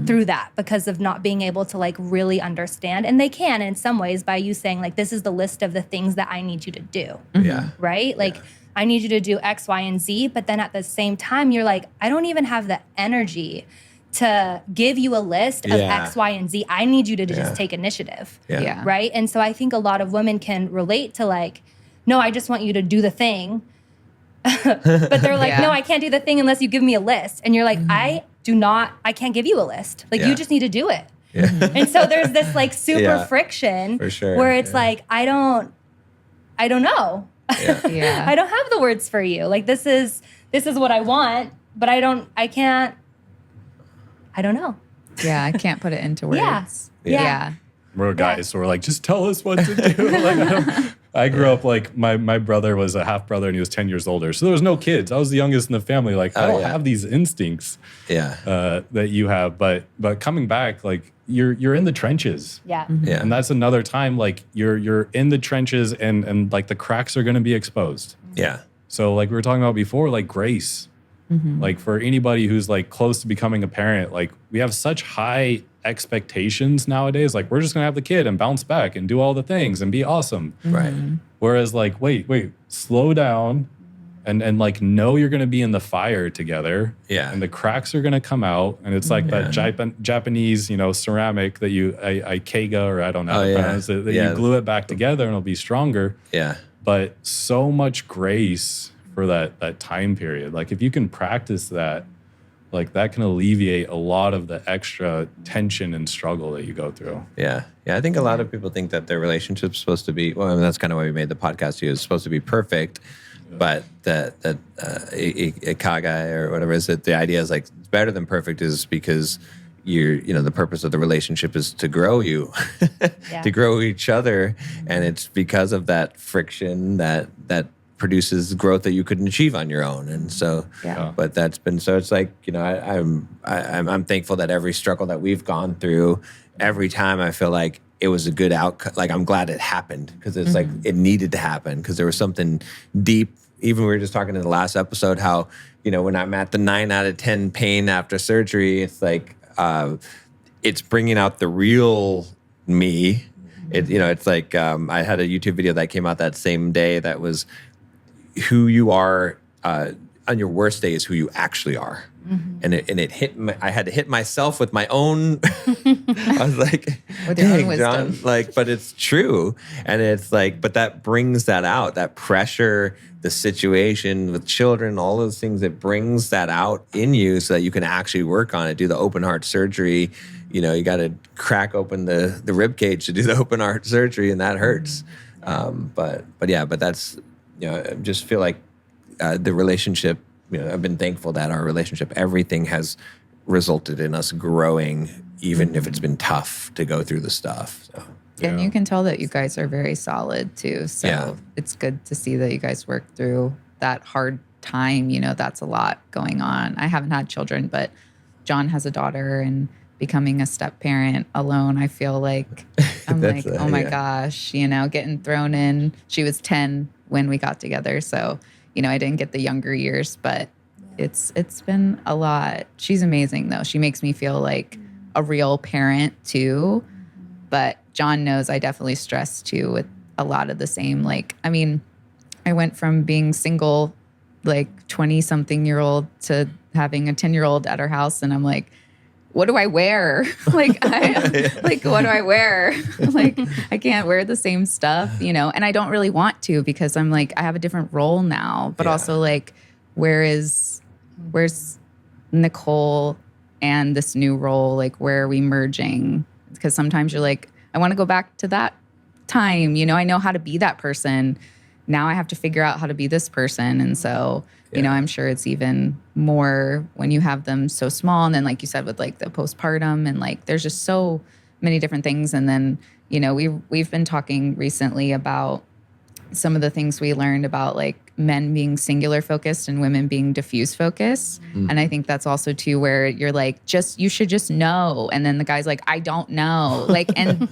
through that because of not being able to like really understand. And they can in some ways by you saying like, this is the list of the things that I need you to do. Yeah. Right? Like I need you to do X, Y, and Z. But then at the same time, you're like, I don't even have the energy to give you a list of X, Y, and Z. I need you to just take initiative. Yeah. Right? And so I think a lot of women can relate to like, no, I just want you to do the thing. But they're like, no, I can't do the thing unless you give me a list. And you're like, I can't give you a list. Like you just need to do it. And so there's this like super friction for sure. where it's like, I don't know. I don't have the words for you. Like this is what I want, but I don't know. Yeah, I can't put it into words. Yeah. We're guys, so we're like, just tell us what to do. Like, I grew up like my brother was a half brother and he was 10 years older. So there was no kids. I was the youngest in the family. Like I don't have these instincts that you have. But coming back, like you're in the trenches. Yeah. And that's another time like you're in the trenches and like the cracks are gonna be exposed. Yeah. So like we were talking about before, like grace. Like for anybody who's like close to becoming a parent, like we have such high expectations nowadays. Like we're just gonna have the kid and bounce back and do all the things and be awesome. Right. Whereas like, wait, slow down and like know you're going to be in the fire together. Yeah. And the cracks are going to come out. And it's like that Japanese, ceramic that you, Ikega, or I don't know how to pronounce it, that you glue it back together and it'll be stronger. Yeah. But so much grace for that time period. Like if you can practice that, like that can alleviate a lot of the extra tension and struggle that you go through. Yeah. Yeah. I think a lot of people think that their relationship's supposed to be, well, I mean, that's kind of why we made the podcast too. It's supposed to be perfect. But that Ikaga or whatever is it, the idea is like it's better than perfect is because the purpose of the relationship is to grow you, to grow each other. And it's because of that friction that produces growth that you couldn't achieve on your own. And so, but that's been, so it's like, I'm thankful that every struggle that we've gone through, every time I feel like it was a good outcome. Like I'm glad it happened because it's like it needed to happen because there was something deep. Even we were just talking in the last episode how, when I'm at the 9 out of 10 pain after surgery, it's like, it's bringing out the real me. It's like I had a YouTube video that came out that same day that was who you are on your worst day is who you actually are. And it hit me. I had to hit myself with my own. I was like, with your own wisdom. John, like, but it's true, and it's like, but that brings that out, that pressure, the situation with children, all those things. It brings that out in you so that you can actually work on it. Do the open heart surgery. You got to crack open the rib cage to do the open heart surgery, and that hurts. But that's I just feel like the relationship. I've been thankful that our relationship, everything has resulted in us growing, even if it's been tough to go through the stuff. So. And you can tell that you guys are very solid too. So it's good to see that you guys work through that hard time. That's a lot going on. I haven't had children, but John has a daughter, and becoming a step parent alone, I feel like I'm like, oh my gosh, getting thrown in. She was 10 when we got together. So I didn't get the younger years, but it's been a lot. She's amazing, though. She makes me feel like a real parent, too. But John knows I definitely stress, too, with a lot of the same. Like, I mean, I went from being single, like 20-something-year-old to having a 10-year-old at our house. And I'm like, what do I wear? Like, what do I wear? Like, I can't wear the same stuff, and I don't really want to because I'm like, I have a different role now, but also like, where's Nicole and this new role? Like, where are we merging? Because sometimes you're like, I want to go back to that time. I know how to be that person. Now I have to figure out how to be this person. And so, I'm sure it's even more when you have them so small. And then, like you said, with like the postpartum and like, there's just so many different things. And then, we've been talking recently about some of the things we learned about like men being singular focused and women being diffuse focused. And I think that's also too, where you're like, you should just know. And then the guy's like, I don't know. Like, and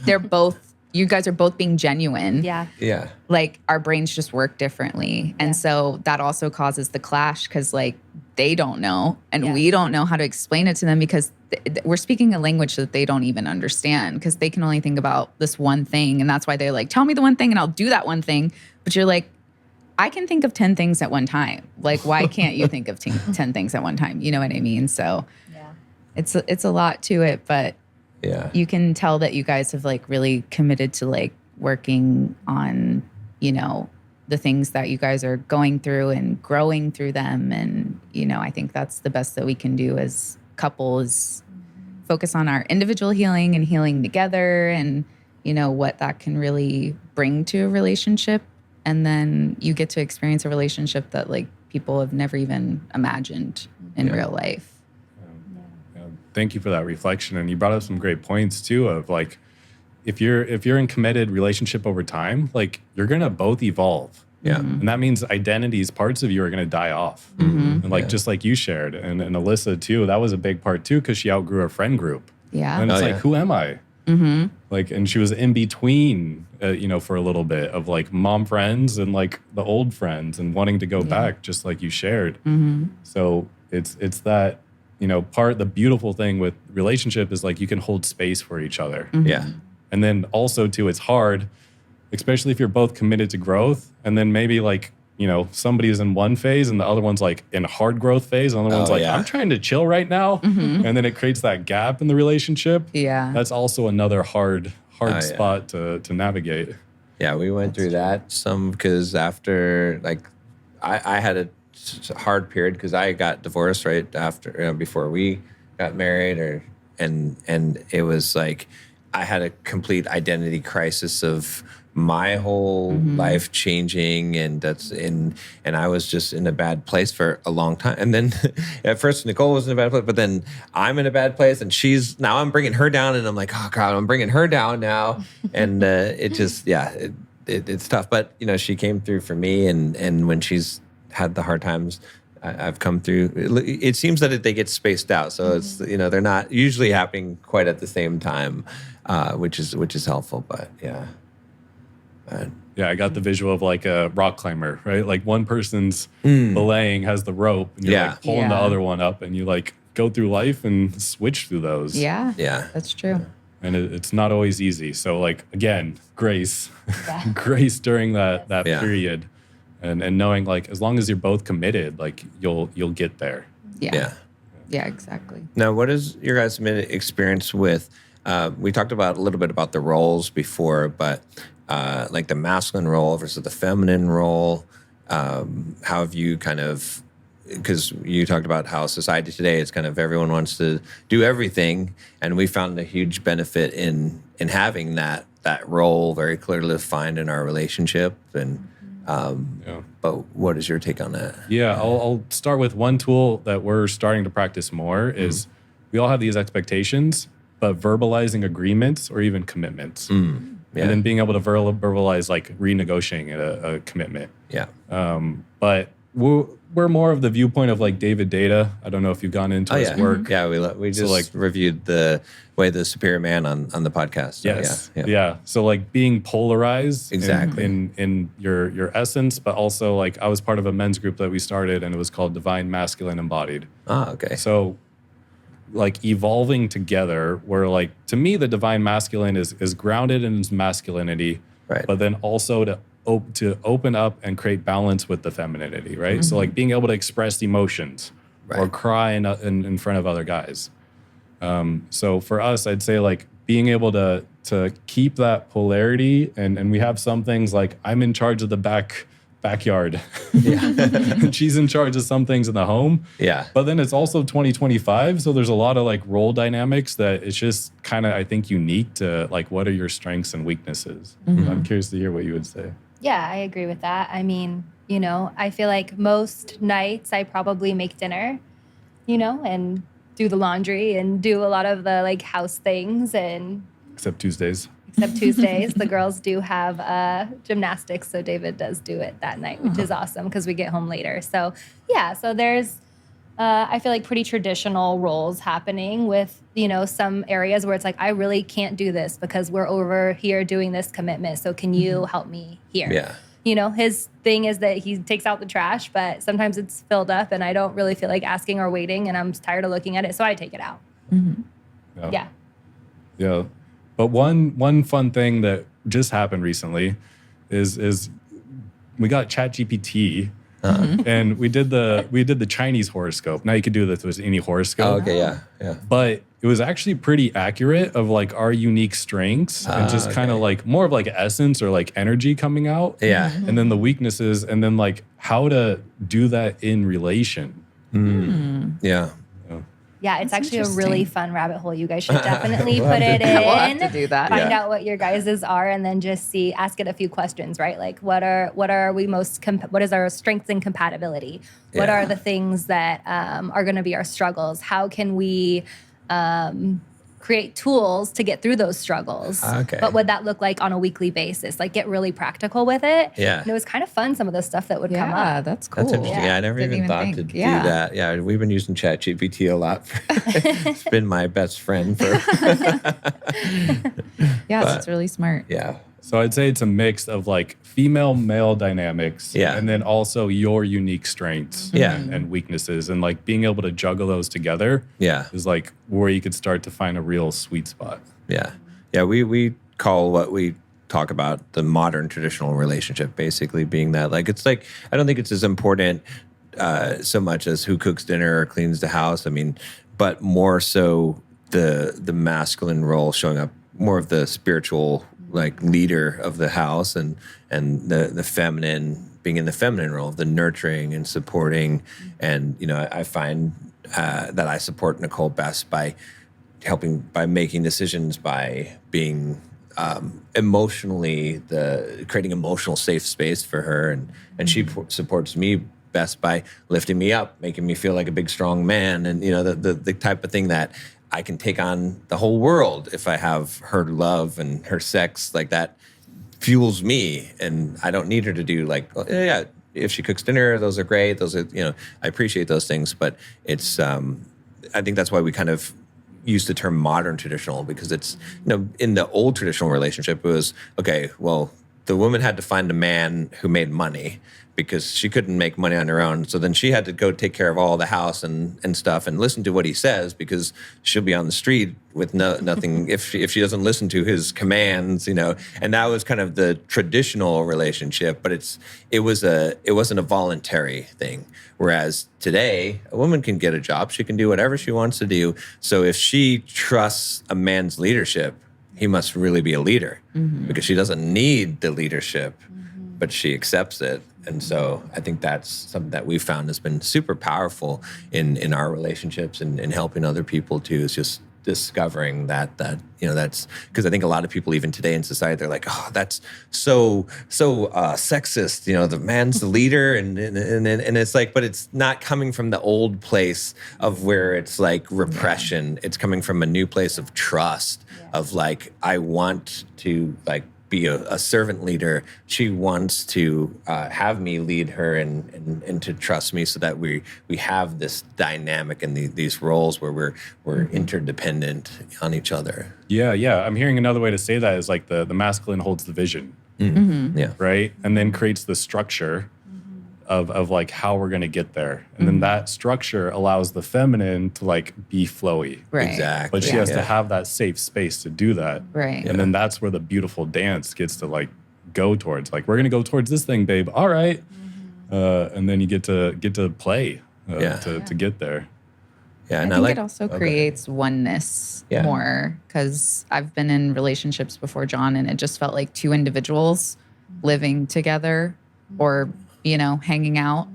you guys are both being genuine. Yeah. Yeah. Like our brains just work differently. And so that also causes the clash because like they don't know and we don't know how to explain it to them because we're speaking a language that they don't even understand because they can only think about this one thing. And that's why they're like, tell me the one thing and I'll do that one thing. But you're like, I can think of 10 things at one time. Like, why can't you think of 10 things at one time? You know what I mean? So it's a lot to it, but you can tell that you guys have like really committed to like working on, the things that you guys are going through and growing through them. And, I think that's the best that we can do as couples, focus on our individual healing and healing together and, what that can really bring to a relationship. And then you get to experience a relationship that like people have never even imagined in real life. Thank you for that reflection. And you brought up some great points too of like, if you're in committed relationship over time, like you're going to both evolve. Yeah. And that means identities, parts of you are going to die off. And like, just like you shared and Alyssa too, that was a big part too, because she outgrew her friend group. Yeah. And it's like, who am I? Like, and she was in between, for a little bit of like mom friends and like the old friends and wanting to go back, just like you shared. So it's that, the beautiful thing with relationship is like you can hold space for each other. Yeah. And then also too, it's hard, especially if you're both committed to growth. And then maybe like, you know, somebody's in one phase and the other one's like in a hard growth phase. And the other one's like, I'm trying to chill right now. And then it creates that gap in the relationship. Yeah. That's also another hard spot to navigate. Yeah, we went through that some because after, like, I had a hard period because I got divorced right after, before we got married, and it was like I had a complete identity crisis of my whole life changing, and I was just in a bad place for a long time. And then at first Nicole was in a bad place, but then I'm in a bad place, and now I'm bringing her down, and I'm like, oh God, I'm bringing her down now. And it just, it's tough. But, you know, she came through for me, and when she's had the hard times, I've come through. It seems that they get spaced out, so it's, you know, they're not usually happening quite at the same time, which is helpful. But yeah. Yeah, I got the visual of like a rock climber, right? Like one person's belaying, has the rope, and you're like pulling the other one up, and you like go through life and switch through those. Yeah. Yeah. That's true. And it's not always easy. So like, again, grace, grace during that period, and knowing like, as long as you're both committed, like you'll get there. Yeah, exactly. Now, what is your guys' experience with, we talked about a little bit about the roles before, but like the masculine role versus the feminine role, how have you kind of, because you talked about how society today is kind of everyone wants to do everything, and we found a huge benefit in having that role very clearly defined in our relationship. And but what is your take on that? Yeah, I'll start with one tool that we're starting to practice more is we all have these expectations, but verbalizing agreements or even commitments. And then being able to verbalize like renegotiating a commitment. Yeah. But we're more of the viewpoint of like David Data. I don't know if you've gone into his work. Yeah, we just reviewed the Way of the Superior Man on the podcast. Yes. Yeah. So like being polarized exactly in your essence, but also like I was part of a men's group that we started, and it was called Divine Masculine Embodied. Ah, okay. So like evolving together, where like to me the divine masculine is grounded in its masculinity, right? But then also to open up and create balance with the femininity, right? So like being able to express emotions or cry in front of other guys. So for us, I'd say like being able to keep that polarity, and we have some things like I'm in charge of the backyard. And she's in charge of some things in the home. Yeah. But then it's also 2025. So there's a lot of like role dynamics that it's just kind of, I think, unique to like, what are your strengths and weaknesses? I'm curious to hear what you would say. Yeah, I agree with that. I mean, you know, I feel like most nights I probably make dinner, you know, and do the laundry and do a lot of the like house things, and Except Tuesdays. The girls do have gymnastics, so David does do it that night, which is awesome because we get home later. So yeah, so there's I feel like pretty traditional roles happening with, you know, some areas where it's like I really can't do this because we're over here doing this commitment, so can you help me here? Yeah. You know, his thing is that he takes out the trash, but sometimes it's filled up and I don't really feel like asking or waiting, and I'm tired of looking at it, so I take it out. Yeah. But one fun thing that just happened recently is we got ChatGPT, and we did the Chinese horoscope. Now you could do this with any horoscope. Oh, okay, yeah. But it was actually pretty accurate of like our unique strengths and just kind of like more of like essence or like energy coming out. Yeah. And then the weaknesses, and then like how to do that in relation. Yeah. Yeah, it's actually a really fun rabbit hole. You guys should definitely put it in. We'll have to do that. Find out what your guys's are, and then just ask it a few questions, right? Like, what are we what is our strengths and compatibility? What are the things that are going to be our struggles? How can we create tools to get through those struggles? Okay. What would that look like on a weekly basis? Like, get really practical with it. Yeah. And it was kind of fun, some of the stuff that would come up. Yeah, that's cool. That's interesting. Yeah, I never even thought to do that. Yeah, we've been using ChatGPT a lot. It's been my best friend for. Yes, it's really smart. Yeah. So I'd say it's a mix of like female-male dynamics, and then also your unique strengths, and weaknesses, and like being able to juggle those together, is like where you could start to find a real sweet spot. Yeah, we call what we talk about the modern traditional relationship, basically being that like it's like I don't think it's as important so much as who cooks dinner or cleans the house. I mean, but more so the masculine role showing up, more of the spiritual like leader of the house, and the feminine being in the feminine role of the nurturing and supporting. And I find that I support Nicole best by making decisions, by being emotionally creating emotional safe space for her, and she supports me best by lifting me up, making me feel like a big strong man, and the type of thing that I can take on the whole world if I have her love and her sex. Like that fuels me, and I don't need her to do like, oh, yeah, if she cooks dinner, those are great. Those are, I appreciate those things, but it's I think that's why we kind of use the term modern traditional, because it's, in the old traditional relationship, it was, okay, well, the woman had to find a man who made money because she couldn't make money on her own. So then she had to go take care of all the house and stuff and listen to what he says, because she'll be on the street with nothing if she doesn't listen to his commands, And that was kind of the traditional relationship, but it wasn't a voluntary thing. Whereas today, a woman can get a job, she can do whatever she wants to do. So if she trusts a man's leadership, he must really be a leader, because she doesn't need the leadership, but she accepts it. And so I think that's something that we found has been super powerful in our relationships and in helping other people too, is just discovering that that's because I think a lot of people even today in society, they're like, oh, that's so sexist, the man's the leader, and it's like, but it's not coming from the old place of where it's like repression. It's coming from a new place of trust, of like, I want to like be a servant leader. She wants to have me lead her and to trust me, so that we have this dynamic and these roles where we're interdependent on each other. Yeah. I'm hearing another way to say that is like the masculine holds the vision, Yeah, right, and then creates the structure of like how we're going to get there, and then that structure allows the feminine to like be flowy, Right. exactly. but she has to have that safe space to do that, Right. and then that's where the beautiful dance gets to like go towards, like, we're going to go towards this thing, babe, all right. And then you get to play to get there. Yeah, I and think it also creates oneness Yeah. more, because I've been in relationships before, John, and it just felt like two individuals living together or, hanging out.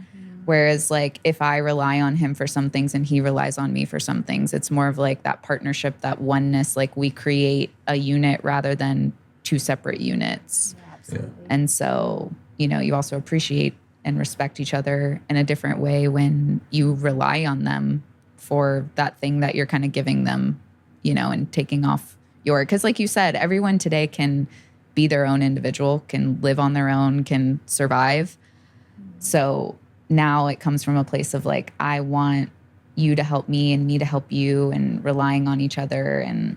Whereas like if I rely on him for some things and he relies on me for some things, it's more of like that partnership, that oneness, like we create a unit rather than two separate units. Yeah, absolutely. And so, you also appreciate and respect each other in a different way when you rely on them for that thing that you're kind of giving them, and taking off because like you said, everyone today can be their own individual, can live on their own, can survive. So now it comes from a place of like, I want you to help me and me to help you, and relying on each other, and,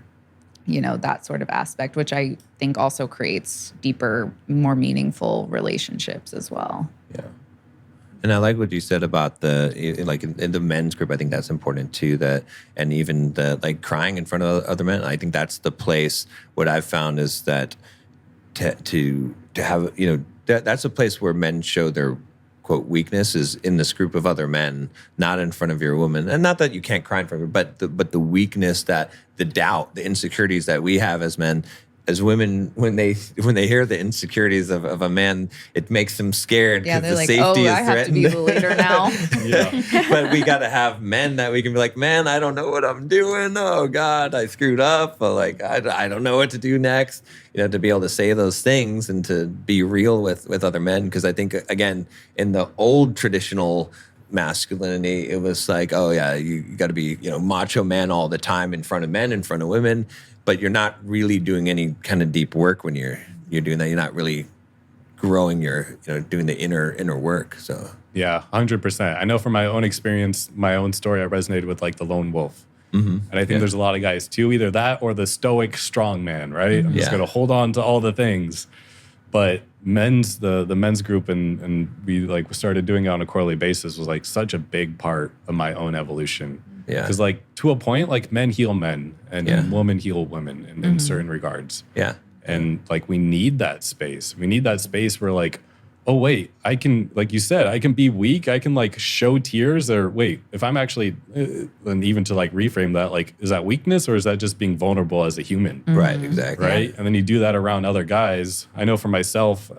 that sort of aspect, which I think also creates deeper, more meaningful relationships as well. Yeah. And I like what you said about in the men's group. I think that's important too. And even the like crying in front of other men. I think that's the place. What I've found is that to have that's a place where men show their quote weakness is in this group of other men, not in front of your woman. And not that you can't cry in front of her, but the weakness, that the doubt, the insecurities that we have as men. As women, when they hear the insecurities of a man, it makes them scared because the like, safety is I have threatened. to be the leader now. Yeah. But we got to have men that we can be like, man, I don't know what I'm doing. Oh God, I screwed up. But like, I don't know what to do next. To be able to say those things and to be real with other men. Because I think, again, in the old traditional masculinity, it was like, oh yeah, you got to be, macho man all the time in front of men, in front of women. But you're not really doing any kind of deep work when you're doing that. You're not really growing your, doing the inner work. So Yeah, 100%. I know from my own experience, my own story, I resonated with like the lone wolf. And I think there's a lot of guys too, either that or the stoic strong man, right? I'm just going to hold on to all the things. But the men's group and we like started doing it on a quarterly basis was like such a big part of my own evolution. Yeah. Because like to a point, like men heal men and women heal women in certain regards. Yeah. And like, we need that space. We need that space where like, oh, wait, I can, like you said, I can be weak. I can like show tears, or wait, if I'm actually, and even to like reframe that, like, is that weakness or is that just being vulnerable as a human? Right, exactly. Right. Yeah. And then you do that around other guys. I know for myself,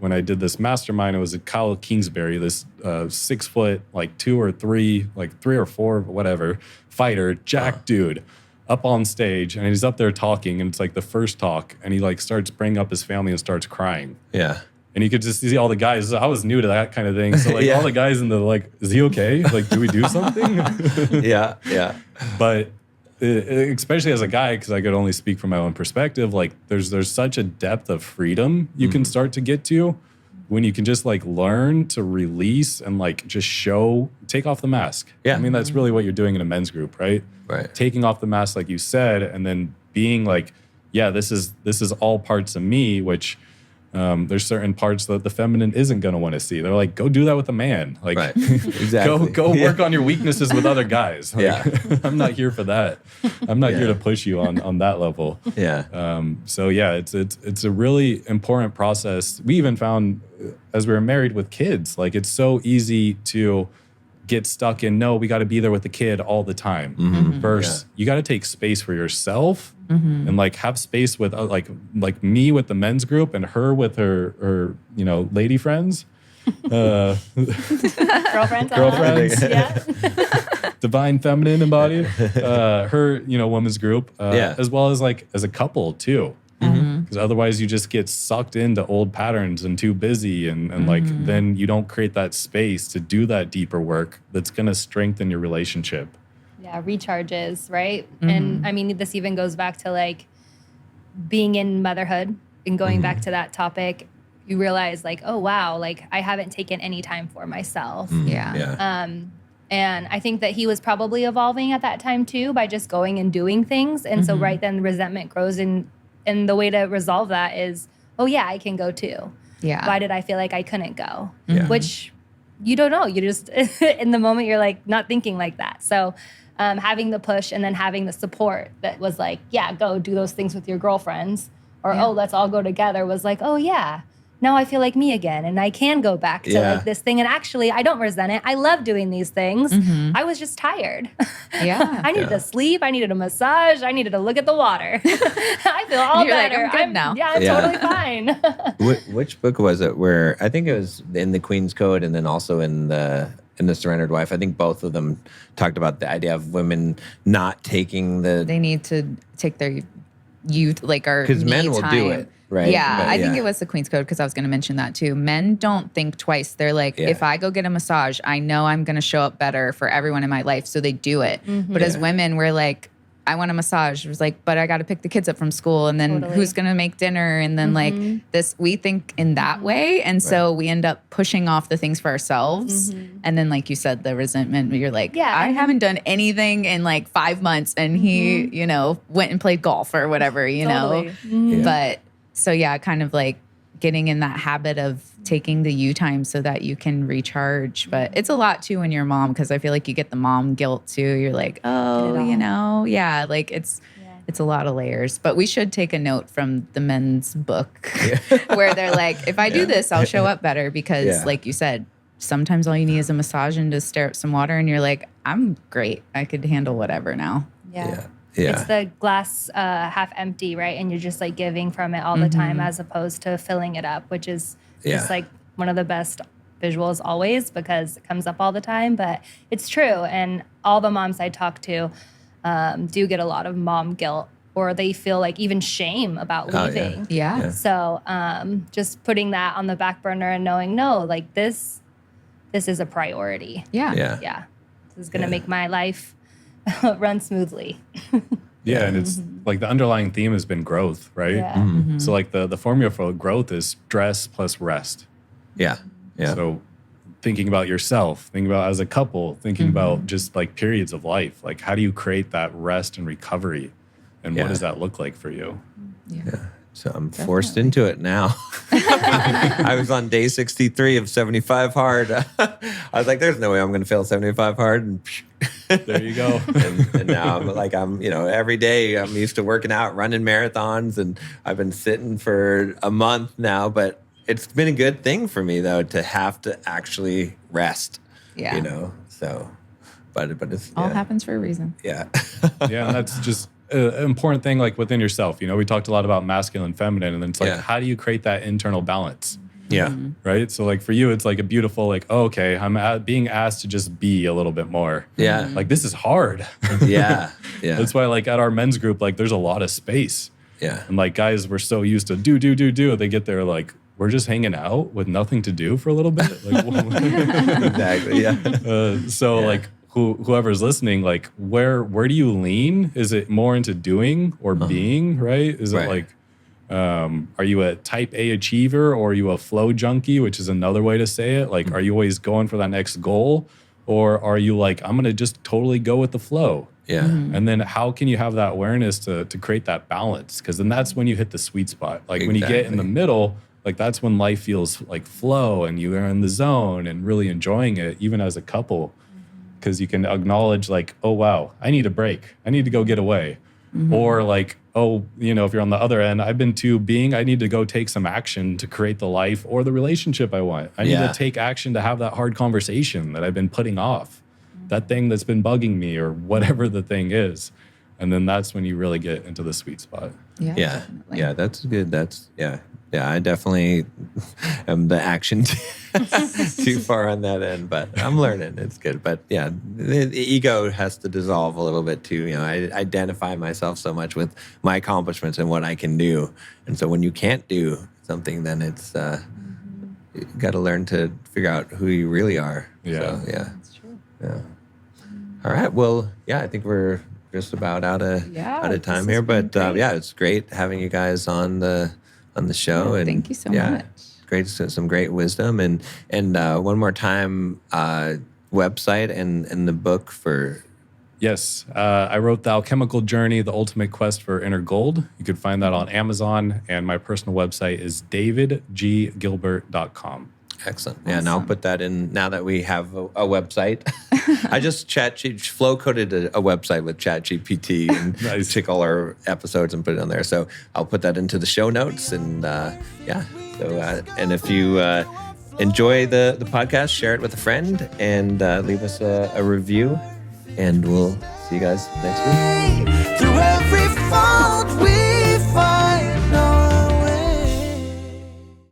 when I did this mastermind, it was at Kyle Kingsbury, this 6 foot, like 2 or 3, like 3 or 4, whatever, fighter, jacked dude. Up on stage, and he's up there talking, and it's like the first talk, and he like starts bringing up his family and starts crying. Yeah. And you could just see all the guys. I was new to that kind of thing. So like all the guys in the like, is he okay? Like, do we do something? Yeah. But especially as a guy, because I could only speak from my own perspective, like there's such a depth of freedom you can start to get to when you can just like learn to release and like just take off the mask. Yeah. I mean, that's really what you're doing in a men's group, right? Right. Taking off the mask, like you said, and then being like, yeah, this is all parts of me, which there's certain parts that the feminine isn't going to want to see. They're like, go do that with a man. Like, right. Exactly. go work on your weaknesses with other guys. Like, I'm not here for that. I'm not here to push you on that level. Yeah. So yeah, it's a really important process. We even found as we were married with kids, like it's so easy to get stuck in, no, we got to be there with the kid all the time. Versus you got to take space for yourself and like have space with like me with the men's group and her with her lady friends. Girlfriends. Yeah. Divine feminine embodied. Her, women's group. As well as like as a couple too. Because otherwise you just get sucked into old patterns and too busy and like then you don't create that space to do that deeper work that's going to strengthen your relationship. Yeah, recharges, right? And I mean, this even goes back to like being in motherhood and going back to that topic. You realize like, oh, wow, like I haven't taken any time for myself. Yeah. And I think that he was probably evolving at that time too by just going and doing things. And so right then resentment grows and the way to resolve that is, oh yeah, I can go too. Yeah. Why did I feel like I couldn't go? Yeah. Which you don't know. You just, in the moment, you're like not thinking like that. So having the push and then having the support that was like, yeah, go do those things with your girlfriends. Or, oh, let's all go together was like, oh yeah, now I feel like me again. And I can go back to like this thing. And actually, I don't resent it. I love doing these things. I was just tired. Yeah. I needed to sleep. I needed a massage. I needed to look at the water. I feel all You're better. like, I'm good now. Yeah, I'm totally fine. Which book was it where I think it was in the Queen's Code and then also in the Surrendered Wife? I think both of them talked about the idea of women not taking They need to take their youth, like our because men will time. do it. Right. Yeah, But, I think it was the Queen's Code because I was going to mention that too. Men don't think twice. They're like, if I go get a massage, I know I'm going to show up better for everyone in my life. So they do it. But as women, we're like, I want a massage. It was like, but I got to pick the kids up from school. And then who's going to make dinner? And then like this, we think in that way. And so we end up pushing off the things for ourselves. And then like you said, the resentment, you're like, I haven't done anything in like 5 months. And he, went and played golf or whatever, know. But so yeah, kind of like getting in that habit of taking the you time so that you can recharge. But it's a lot too when you're a mom because I feel like you get the mom guilt too. You're like, oh, like it's a lot of layers. But we should take a note from the men's book where they're like, if I do this, I'll show up better because like you said, sometimes all you need is a massage and to stir up some water and you're like, I'm great. I could handle whatever now. Yeah. It's the glass half empty, right? And you're just like giving from it all the time as opposed to filling it up, which is just like one of the best visuals always because it comes up all the time. But it's true. And all the moms I talk to do get a lot of mom guilt or they feel like even shame about leaving. So just putting that on the back burner and knowing, no, like this is a priority. This is going to make my life run smoothly. And it's like the underlying theme has been growth, right? So like the formula for growth is stress plus rest. So thinking about yourself, thinking about as a couple, thinking about just like periods of life, like how do you create that rest and recovery and what does that look like for you? So I'm forced into it now. I was on day 63 of 75 hard. I was like, there's no way I'm going to fail 75 hard. And There you go. and now I'm every day I'm used to working out, running marathons, and I've been sitting for a month now, but it's been a good thing for me though to have to actually rest. Yeah. So, but it's all happens for a reason. Yeah. Yeah, and that's just an important thing, like within yourself. We talked a lot about masculine, feminine, and then it's like, how do you create that internal balance? Yeah. Right. So like for you, it's like a beautiful, like, oh, okay, I'm being asked to just be a little bit more. Yeah. Like this is hard. Yeah. Yeah. That's why like at our men's group, like there's a lot of space. Yeah. And like guys were so used to do. They get there like, we're just hanging out with nothing to do for a little bit. Like, exactly. Yeah. Like whoever's listening, like where do you lean? Is it more into doing or being, right? Is it like, are you a type A achiever or are you a flow junkie, which is another way to say it? Like, are you always going for that next goal? Or are you like, I'm going to just totally go with the flow? Yeah. And then how can you have that awareness to create that balance? Because then that's when you hit the sweet spot. Like when you get in the middle, like that's when life feels like flow and you are in the zone and really enjoying it, even as a couple. Because you can acknowledge like, oh, wow, I need a break. I need to go get away. Or like, oh, if you're on the other end, I've been to being, I need to go take some action to create the life or the relationship I want. I need to take action to have that hard conversation that I've been putting off, that thing that's been bugging me or whatever the thing is. And then that's when you really get into the sweet spot. Yeah. Definitely. Yeah. That's good. Yeah, I definitely am the action too far on that end, but I'm learning. It's good. But yeah, the ego has to dissolve a little bit too. I identify myself so much with my accomplishments and what I can do. And so when you can't do something, then it's, you got to learn to figure out who you really are. Yeah. So, yeah. That's true. Yeah. All right. Well, yeah, I think we're just about out of time here. But yeah, it's great having you guys on the show. And thank you so much. Great, some great wisdom. And one more time, website and the book for. Yes, I wrote The Alchemical Journey, The Ultimate Quest for Inner Gold. You could find that on Amazon, and my personal website is davidggilbert.com. Excellent. Yeah, and I'll put that in now that we have a website. I just flow coded a website with ChatGPT and took all our episodes and put it on there. So I'll put that into the show notes. And yeah, so and if you enjoy the podcast, share it with a friend and leave us a review. And we'll see you guys next week. Through every fall.